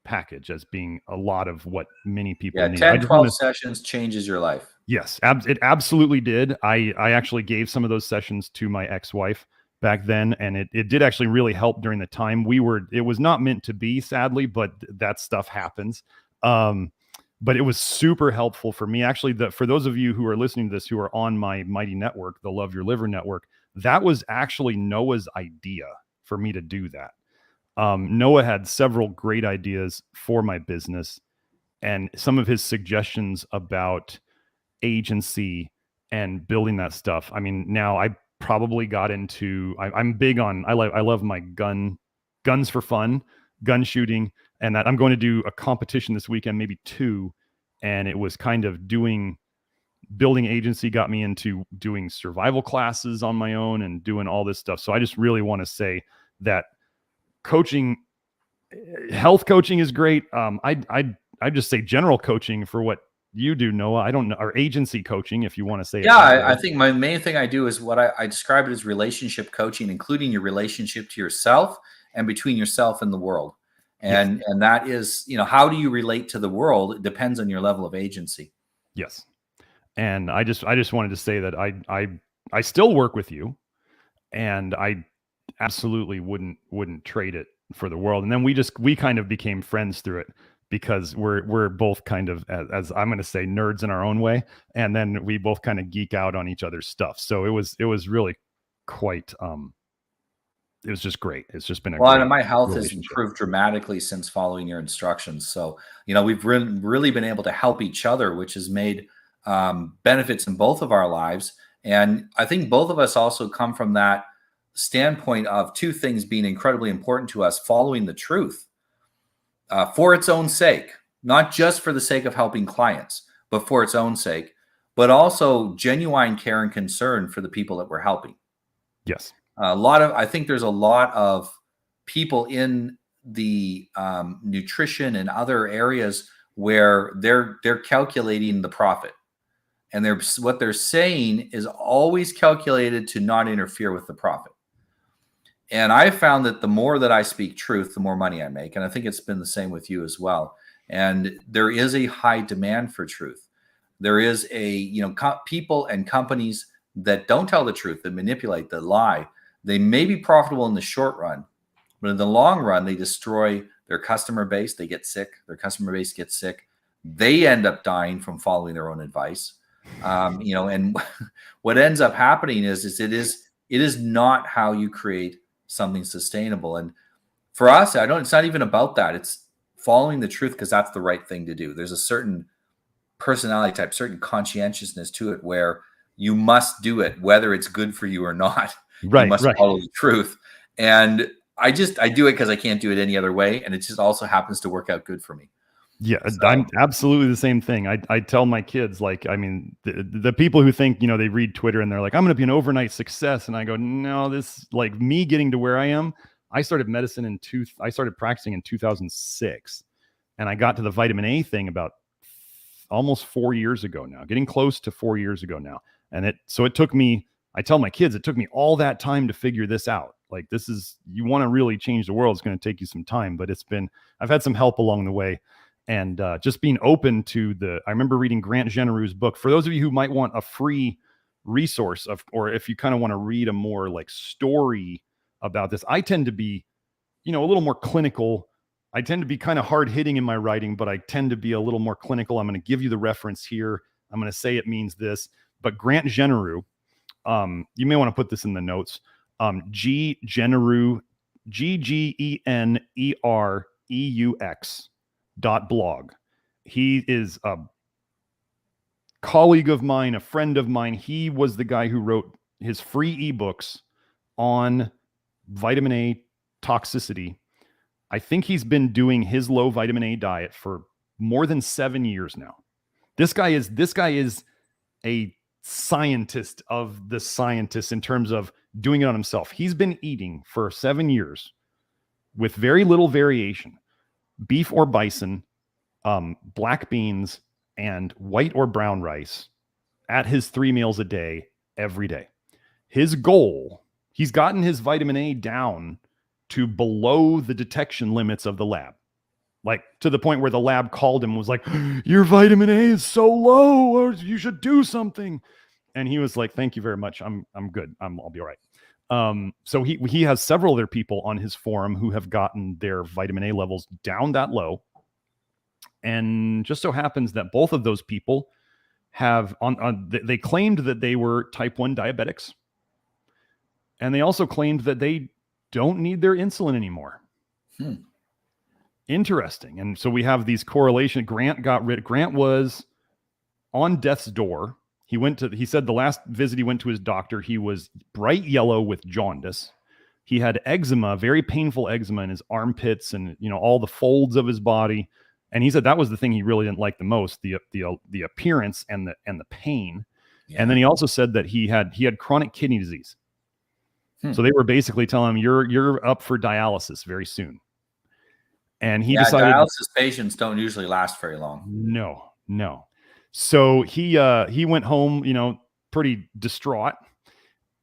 S3: package as being a lot of what many people need.
S2: 10-12 sessions changes your life.
S3: Yes, it absolutely did. I actually gave some of those sessions to my ex-wife back then, and it did actually really help during the time it was not meant to be, sadly, but that stuff happens. But it was super helpful for me. Actually, for those of you who are listening to this, who are on my Mighty Network, the Love Your Liver Network, that was actually Noah's idea for me to do that. Noah had several great ideas for my business, and some of his suggestions about agency and building that stuff. I mean, now I probably got into, I'm big on, I love my guns for fun, gun shooting, and that I'm going to do a competition this weekend, maybe 2. And it was kind of building agency got me into doing survival classes on my own and doing all this stuff. So I just really want to say that coaching, health coaching is great. I just say general coaching for what you do, Noah. I don't know, or agency coaching, if you want to say it.
S2: Yeah, I think my main thing I do is what I describe it as relationship coaching, including your relationship to yourself and between yourself and the world. And yes. And that is, how do you relate to the world? It depends on your level of agency.
S3: Yes. And I just wanted to say that I still work with you, and I absolutely wouldn't trade it for the world. And then we kind of became friends through it, because we're both kind of, as I'm going to say, nerds in our own way. And then we both kind of geek out on each other's stuff. So it was really quite, it was just great. It's just been a
S2: and my health has improved dramatically since following your instructions. So, we've really been able to help each other, which has made benefits in both of our lives. And I think both of us also come from that standpoint of two things being incredibly important to us: following the truth for its own sake, not just for the sake of helping clients, but for its own sake, but also genuine care and concern for the people that we're helping.
S3: Yes.
S2: I think there's a lot of people in the nutrition and other areas where they're calculating the profit, and what they're saying is always calculated to not interfere with the profit. And I found that the more that I speak truth, the more money I make. And I think it's been the same with you as well. And there is a high demand for truth. There is people and companies that don't tell the truth, that manipulate, that lie. They may be profitable in the short run, but in the long run, they destroy their customer base. They get sick. Their customer base gets sick. They end up dying from following their own advice. And what ends up happening is it is not how you create something sustainable. And for us, it's not even about that. It's following the truth because that's the right thing to do. There's a certain personality type, certain conscientiousness to it where you must do it, whether it's good for you or not.
S3: Right.
S2: You must follow the truth. And I do it because I can't do it any other way. And it just also happens to work out good for me.
S3: Yeah, so, I'm absolutely the same thing. I tell my kids, the people who think, they read Twitter and they're like, I'm going to be an overnight success. And I go, no, me getting to where I am. I started I started practicing in 2006, and I got to the vitamin A thing about almost 4 years ago now, getting close to 4 years ago now. And it took me, I tell my kids, it took me all that time to figure this out. Like, you want to really change the world, it's going to take you some time, but I've had some help along the way. And just being open to I remember reading Grant Generou's book. For those of you who might want a free resource or if you kind of want to read a more story about this, I tend to be, a little more clinical. I tend to be kind of hard hitting in my writing, but I tend to be a little more clinical. I'm going to give you the reference here. I'm going to say it means this, but Grant Generou, you may want to put this in the notes. G Generou, GGENEREUX.blog. He is a colleague of mine, a friend of mine. He was the guy who wrote his free ebooks on vitamin A toxicity. I think he's been doing his low vitamin A diet for more than 7 years now. This guy is a scientist of the scientists in terms of doing it on himself. He's been eating for 7 years with very little variation, beef or bison, black beans, and white or brown rice at his 3 meals a day, every day. His goal, he's gotten his vitamin A down to below the detection limits of the lab. Like to the point where the lab called him and was like, your vitamin A is so low, or you should do something. And he was like, thank you very much. I'm good. I'll be all right. So he has several other people on his forum who have gotten their vitamin A levels down that low. And just so happens that both of those people have they claimed that they were type 1 diabetics. And they also claimed that they don't need their insulin anymore. Interesting. And so we have these correlation. Grant was on death's door. He said the last visit he went to his doctor, he was bright yellow with jaundice. He had eczema, very painful eczema in his armpits and, all the folds of his body. And he said that was the thing he really didn't like the most, the appearance and the pain. Yeah. And then he also said that he had chronic kidney disease. So they were basically telling him, you're up for dialysis very soon. And he decided
S2: dialysis patients don't usually last very long.
S3: No. So he went home, pretty distraught.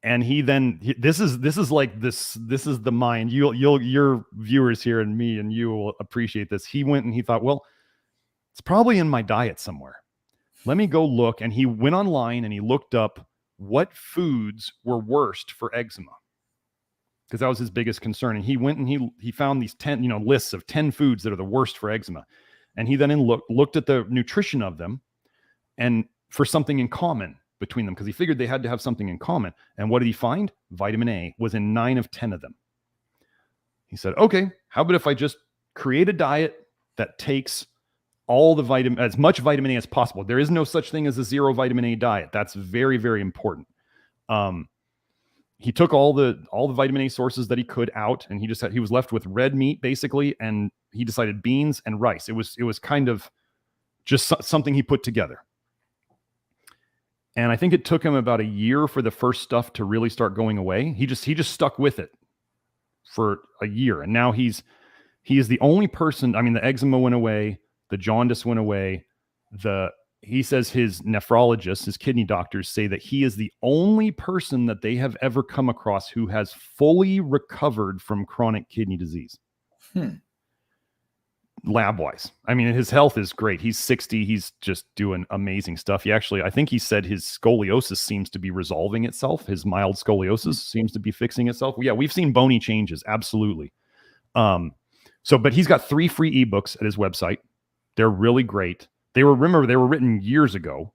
S3: And this is the mind. Your viewers here and me and you will appreciate this. He went and he thought, well, it's probably in my diet somewhere. Let me go look. And he went online and he looked up what foods were worst for eczema, because that was his biggest concern. And he went and he found these 10, lists of 10 foods that are the worst for eczema. And he then looked at the nutrition of them and for something in common between them, because he figured they had to have something in common. And what did he find? Vitamin A was in 9 of 10 of them. He said, okay, how about if I just create a diet that takes all the as much vitamin A as possible? There is no such thing as a 0 vitamin A diet. That's very, very important. He took all the vitamin A sources that he could out, and he was left with red meat basically, and he decided beans and rice. It was kind of just something he put together. And I think it took him about a year for the first stuff to really start going away. He just stuck with it for a year, and now he is the only person. I mean, the eczema went away, the jaundice went away. He says his nephrologists, his kidney doctors, say that he is the only person that they have ever come across who has fully recovered from chronic kidney disease. Lab-wise. I mean, his health is great. He's 60. He's just doing amazing stuff. I think he said his scoliosis seems to be resolving itself. His mild scoliosis seems to be fixing itself. Yeah, we've seen bony changes. Absolutely. But he's got 3 free ebooks at his website. They're really great. They were written years ago.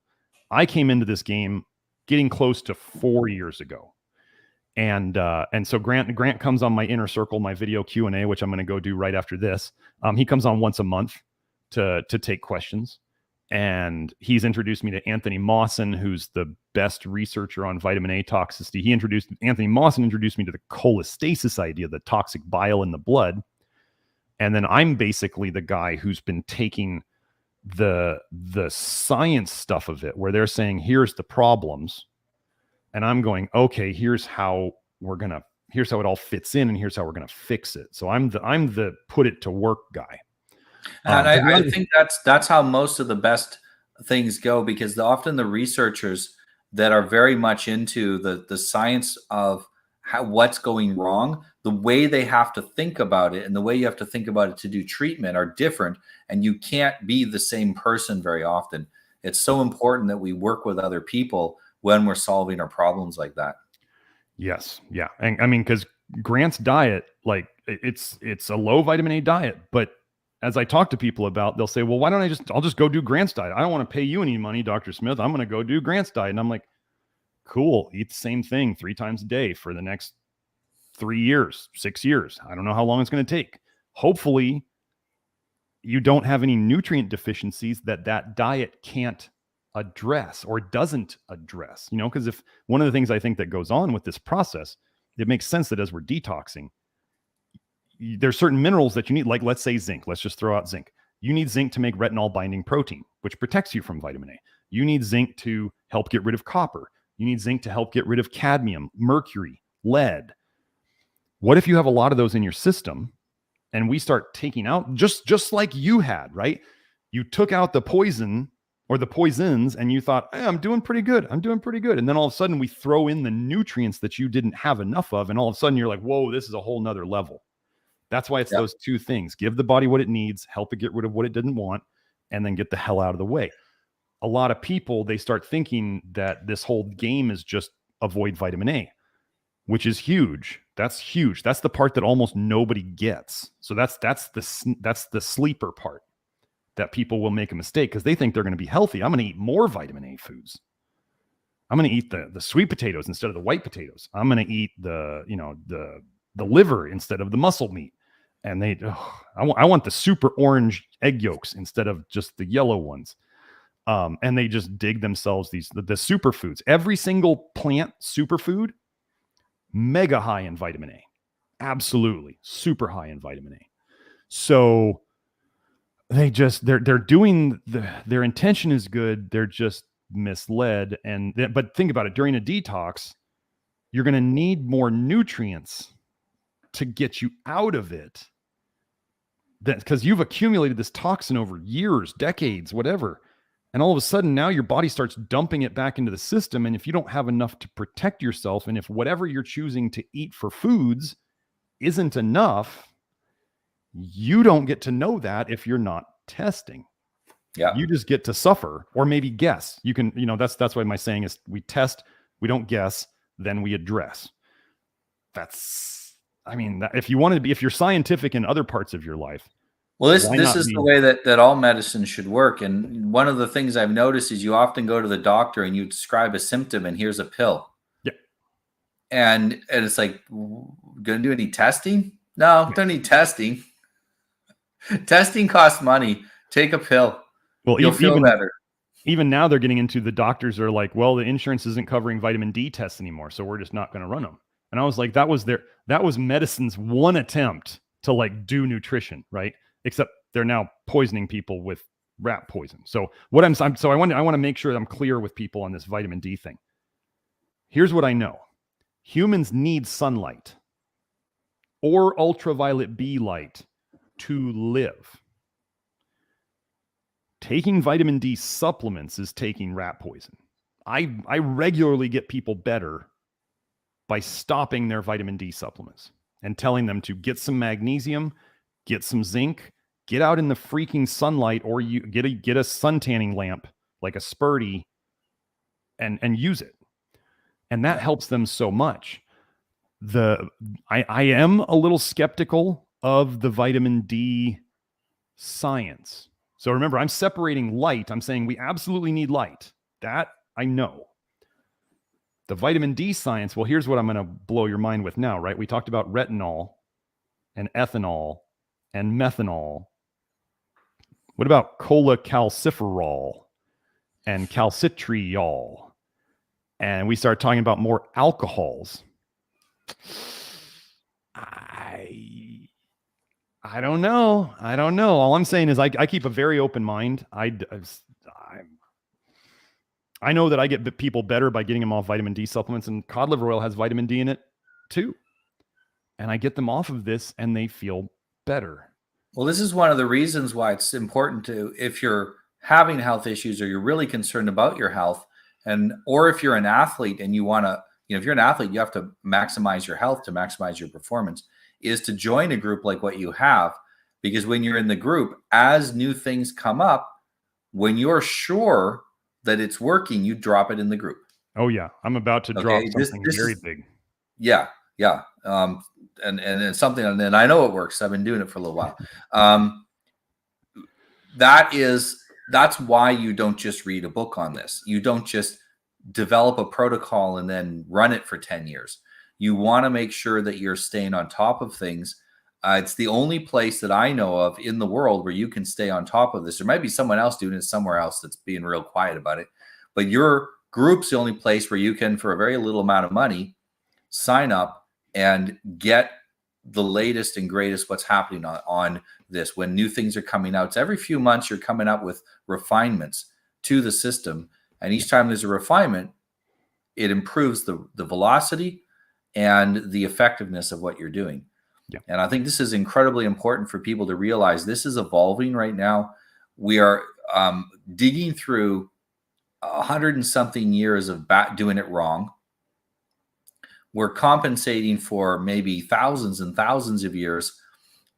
S3: I came into this game getting close to 4 years ago. And so Grant comes on my inner circle, my video Q&A, which I'm going to go do right after this. He comes on once a month to take questions. And he's introduced me to Anthony Mawson, who's the best researcher on vitamin A toxicity. Anthony Mawson introduced me to the cholestasis idea, the toxic bile in the blood. And then I'm basically the guy who's been taking the science stuff of it, where they're saying, here's the problems. And I'm going, okay, here's how it all fits in, and here's how we're going to fix it. So I'm the put it to work guy.
S2: And I think that's how most of the best things go, because often the researchers that are very much into the science of what's going wrong, the way they have to think about it and the way you have to think about it to do treatment are different, and you can't be the same person very often. It's so important that we work with other people when we're solving our problems like that.
S3: Yes. Yeah. And I mean, because Grant's diet, like it's a low vitamin A diet, but as I talk to people about, they'll say, well, why don't I'll just go do Grant's diet. I don't want to pay you any money, Dr. Smith. I'm going to go do Grant's diet. And I'm like, cool. Eat the same thing 3 times a day for the next 3 years, 6 years. I don't know how long it's going to take. Hopefully you don't have any nutrient deficiencies that diet can't address or doesn't address, because if one of the things I think that goes on with this process, it makes sense that as we're detoxing, there's certain minerals that you need, like let's say zinc. Let's just throw out zinc. You need zinc to make retinol binding protein, which protects you from vitamin A. You need zinc to help get rid of copper. You need zinc to help get rid of cadmium, mercury, lead. What if you have a lot of those in your system and we start taking out, just like you had, right? You took out the poison or the poisons and you thought, hey, I'm doing pretty good. I'm doing pretty good. And then all of a sudden we throw in the nutrients that you didn't have enough of. And all of a sudden you're like, whoa, this is a whole nother level. That's why it's those two things. Give the body what it needs, help it get rid of what it didn't want, and then get the hell out of the way. A lot of people, they start thinking that this whole game is just avoid vitamin A, which is huge. That's huge. That's the part that almost nobody gets. So that's the sleeper part that people will make a mistake because they think they're going to be healthy. I'm going to eat more vitamin A foods. I'm going to eat the sweet potatoes instead of the white potatoes. I'm going to eat the liver instead of the muscle meat. And I want the super orange egg yolks instead of just the yellow ones. And they just dig themselves the superfoods. Every single plant superfood, mega high in vitamin A. Absolutely. Super high in vitamin A. So they're doing their intention is good. They're just misled. But think about it. During a detox, you're going to need more nutrients to get you out of it. Because you've accumulated this toxin over years, decades, whatever. And all of a sudden now your body starts dumping it back into the system. And if you don't have enough to protect yourself, and if whatever you're choosing to eat for foods isn't enough, you don't get to know that if you're not testing.
S2: Yeah.
S3: You just get to suffer or maybe guess. You can, that's why my saying is we test, we don't guess, then we address. If you're scientific in other parts of your life.
S2: Well, this is the way that all medicine should work. And one of the things I've noticed is you often go to the doctor and you describe a symptom and here's a pill.
S3: Yeah.
S2: And it's like, gonna do any testing? No, don't need testing. Testing costs money. Take a pill.
S3: Well,
S2: you'll feel better.
S3: Even now they're getting into, the doctors are like, well, the insurance isn't covering vitamin D tests anymore, so we're just not going to run them. And I was like, that was medicine's one attempt to like do nutrition, right? Except they're now poisoning people with rat poison. So I want to make sure that I'm clear with people on this vitamin D thing. Here's what I know. Humans need sunlight or ultraviolet B light to live. Taking vitamin D supplements is taking rat poison. I regularly get people better by stopping their vitamin D supplements and telling them to get some magnesium, get some zinc, get out in the freaking sunlight, or you get a sun tanning lamp like a Spurdy and use it. And that helps them so much. I am a little skeptical of the vitamin D science. So remember, I'm separating light. I'm saying we absolutely need light. That I know. The vitamin D science, well, here's what I'm going to blow your mind with now, right? We talked about retinol and ethanol and methanol. What about cholecalciferol and calcitriol? And we start talking about more alcohols. I don't know. All I'm saying is I keep a very open mind. I know that I get people better by getting them off vitamin D supplements, and cod liver oil has vitamin D in it too. And I get them off of this and they feel better.
S2: Well, this is one of the reasons why it's important to, if you're having health issues or you're really concerned about your health, or if you're an athlete and you want to, if you're an athlete, you have to maximize your health to maximize your performance, is to join a group like what you have. Because when you're in the group, as new things come up, when you're sure that it's working, you drop it in the group.
S3: Oh yeah. I'm about to drop something very big.
S2: Yeah. Yeah. And it's something, and I know it works. I've been doing it for a little while. That's why you don't just read a book on this. You don't just develop a protocol and then run it for 10 years. You want to make sure that you're staying on top of things. It's the only place that I know of in the world where you can stay on top of this. There might be someone else doing it somewhere else that's being real quiet about it, but your group's the only place where you can, for a very little amount of money, sign up and get the latest and greatest what's happening on this. When new things are coming out, it's every few months you're coming up with refinements to the system, and each time there's a refinement, it improves the velocity and the effectiveness of what you're doing.
S3: Yeah.
S2: And I think this is incredibly important for people to realize. This is evolving right now. We are digging through 100 and something years of doing it wrong. We're compensating for maybe thousands and thousands of years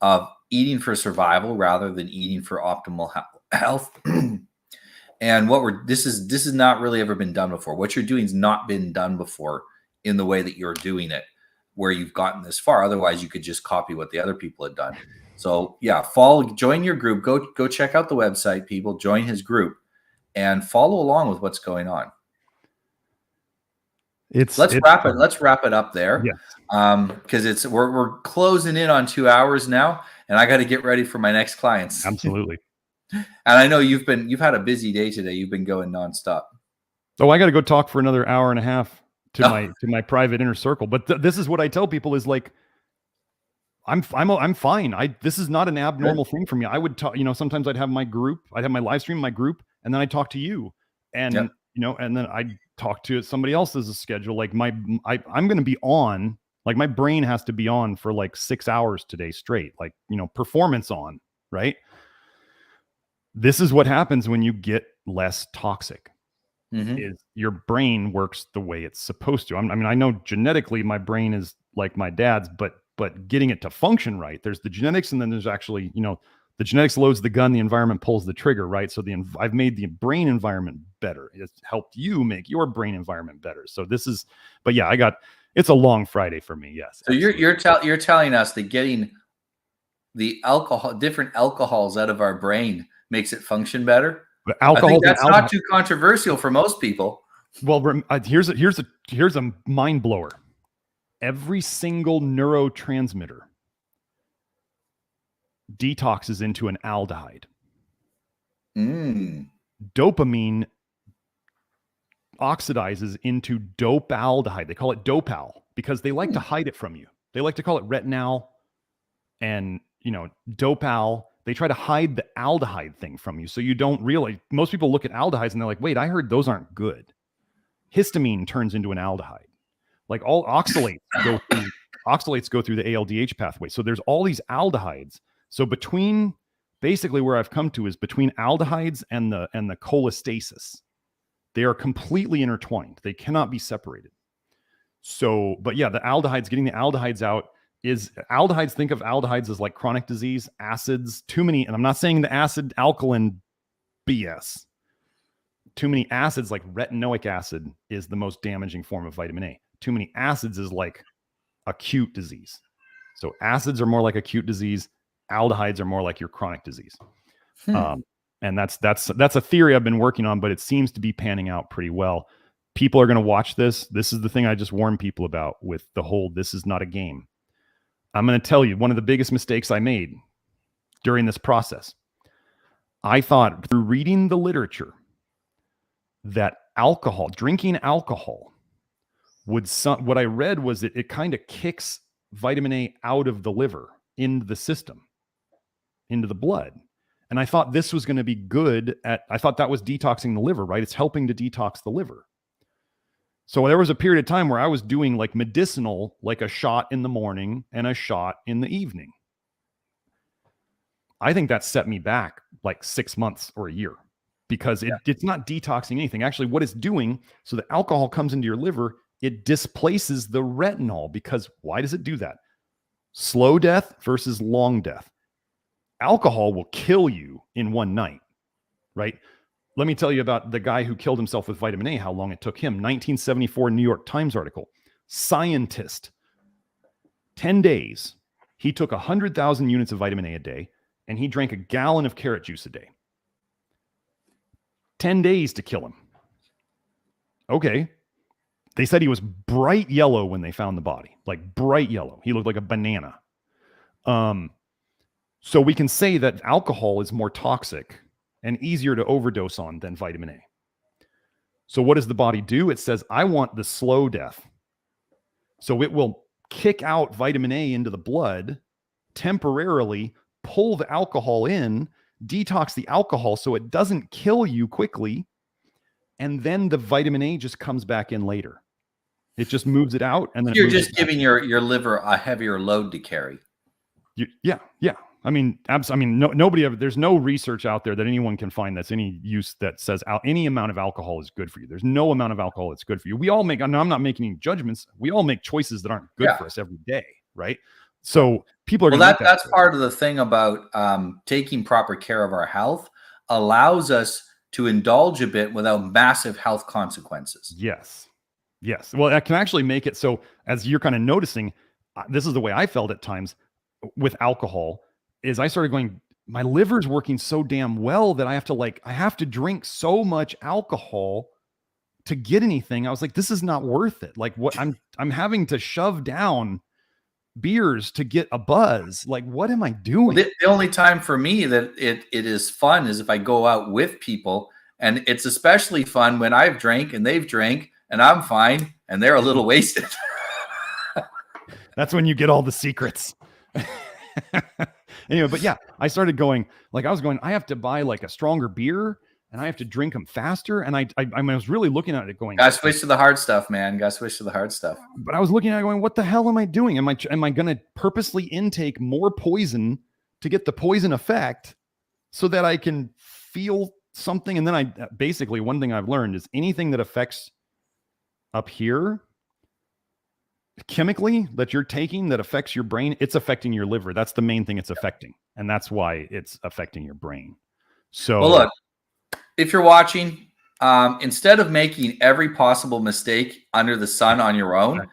S2: of eating for survival rather than eating for optimal health. And this is not really ever been done before. What you're doing has not been done before in the way that you're doing it, where you've gotten this far. Otherwise, you could just copy what the other people had done. So yeah, join your group. Go check out the website, people. Join his group and follow along with what's going on. Let's wrap it up there.
S3: Yeah.
S2: Because we're closing in on 2 hours now, and I got to get ready for my next clients.
S3: Absolutely.
S2: And I know you've had a busy day today. You've been going nonstop.
S3: Oh, I got to go talk for another hour and a half to my private inner circle. But this is what I tell people is like, I'm fine. This is not an abnormal thing for me. I would talk, sometimes I'd have my group, I'd have my live stream, my group, and then I'd talk to you, and and then I'd talk to somebody else's schedule. Like I'm going to be on, like my brain has to be on for like 6 hours today straight, like, performance on, right? This is what happens when you get less toxic. Is your brain works the way it's supposed to. I know genetically my brain is like my dad's, but getting it to function right, there's the genetics, and then there's actually, the genetics loads the gun, the environment pulls the trigger, right? So I've made the brain environment better. It's helped you make your brain environment better. So but yeah, it's a long Friday for me. Yes.
S2: So you're telling us that getting the different alcohols out of our brain makes it function better.
S3: But alcohol, I think
S2: that's not too controversial for most people.
S3: Well, here's a mind blower. Every single neurotransmitter detoxes into an aldehyde. Dopamine oxidizes into dopaldehyde. They call it dopal because they like to hide it from you. They like to call it retinal and dopal. They try to hide the aldehyde thing from you, so you don't realize. Most people look at aldehydes and they're like, wait, I heard those aren't good. Histamine turns into an aldehyde. Like all oxalates go through the ALDH pathway. So there's all these aldehydes. So basically where I've come to is between aldehydes and the cholestasis, they are completely intertwined. They cannot be separated. So, but yeah, getting the aldehydes out is aldehydes. Think of aldehydes as like chronic disease, acids, too many. And I'm not saying the acid alkaline BS. Too many acids, like retinoic acid, is the most damaging form of vitamin A. Too many acids is like acute disease. So acids are more like acute disease. Aldehydes are more like your chronic disease. And that's a theory I've been working on, but it seems to be panning out pretty well. People are going to watch this. This is the thing I just warn people about with the whole, this is not a game. I'm going to tell you one of the biggest mistakes I made during this process. I thought through reading the literature that drinking alcohol what I read was it kind of kicks vitamin A out of the liver into the system, into the blood. And I thought this was going to be good I thought that was detoxing the liver, right? It's helping to detox the liver. So there was a period of time where I was doing like medicinal, like a shot in the morning and a shot in the evening. I think that set me back like 6 months or a year because it's not detoxing anything. Actually, what it's doing, so the alcohol comes into your liver, it displaces the retinol. Because why does it do that? Slow death versus long death. Alcohol will kill you in one night, right? Let me tell you about the guy who killed himself with vitamin A, how long it took him. 1974 New York Times article. Scientist. 10 days. He took 100,000 units of vitamin A a day, and he drank a gallon of carrot juice a day. 10 days to kill him. Okay. They said he was bright yellow when they found the body. Like bright yellow. He looked like a banana. So we can say that alcohol is more toxic and easier to overdose on than vitamin A. So what does the body do? It says, I want the slow death. So it will kick out vitamin A into the blood temporarily, pull the alcohol in, detox the alcohol so it doesn't kill you quickly, and then the vitamin A just comes back in later. It just moves it out, and then
S2: You're just giving your liver a heavier load to carry.
S3: Yeah. I mean, nobody ever. There's no research out there that anyone can find that's any use that says any amount of alcohol is good for you. There's no amount of alcohol that's good for you. We all make. I'm not making any judgments. We all make choices that aren't good for us every day, right? So people are.
S2: Well, that's part of the thing about taking proper care of our health allows us to indulge a bit without massive health consequences.
S3: Yes. Well, I can actually make it so, as you're kind of noticing, this is the way I felt at times with alcohol, is I started going, my liver's working so damn well that I have to drink so much alcohol to get anything. I was like, this is not worth it. Like, what I'm having to shove down beers to get a buzz. Like, what am I doing?
S2: The only time for me that it is fun is if I go out with people, and it's especially fun when I've drank and they've drank and I'm fine and they're a little wasted.
S3: That's when you get all the secrets. Anyway, but yeah, I started going, like, I have to buy like a stronger beer and I have to drink them faster. And I was really looking at it going,
S2: gotta switch to the hard stuff, man. Gotta switch to the hard stuff.
S3: But I was looking at it going, what the hell am I doing? Am I going to purposely intake more poison to get the poison effect so that I can feel something? And then basically, one thing I've learned is anything that affects up here chemically that you're taking that affects your brain, it's affecting your liver. That's the main thing it's affecting. And that's why it's affecting your brain. So,
S2: well, look, if you're watching, instead of making every possible mistake under the sun on your own,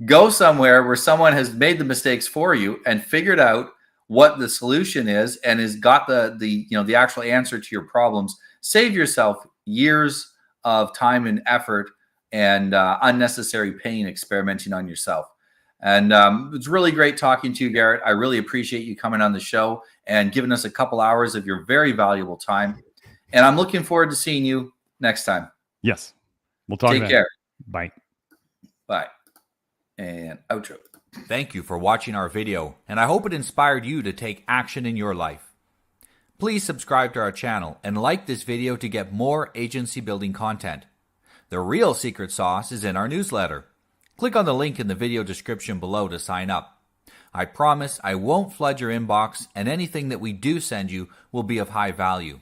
S2: go somewhere where someone has made the mistakes for you and figured out what the solution is and has got the actual answer to your problems. Save yourself years of time and effort and unnecessary pain experimenting on yourself. And it's really great talking to you, Garrett. I really appreciate you coming on the show and giving us a couple hours of your very valuable time. And I'm looking forward to seeing you next time.
S3: Yes. We'll talk.
S2: Take care.
S3: Bye.
S2: Bye. And outro.
S1: Thank you for watching our video, and I hope it inspired you to take action in your life. Please subscribe to our channel and like this video to get more agency building content. The real secret sauce is in our newsletter. Click on the link in the video description below to sign up. I promise I won't flood your inbox, and anything that we do send you will be of high value.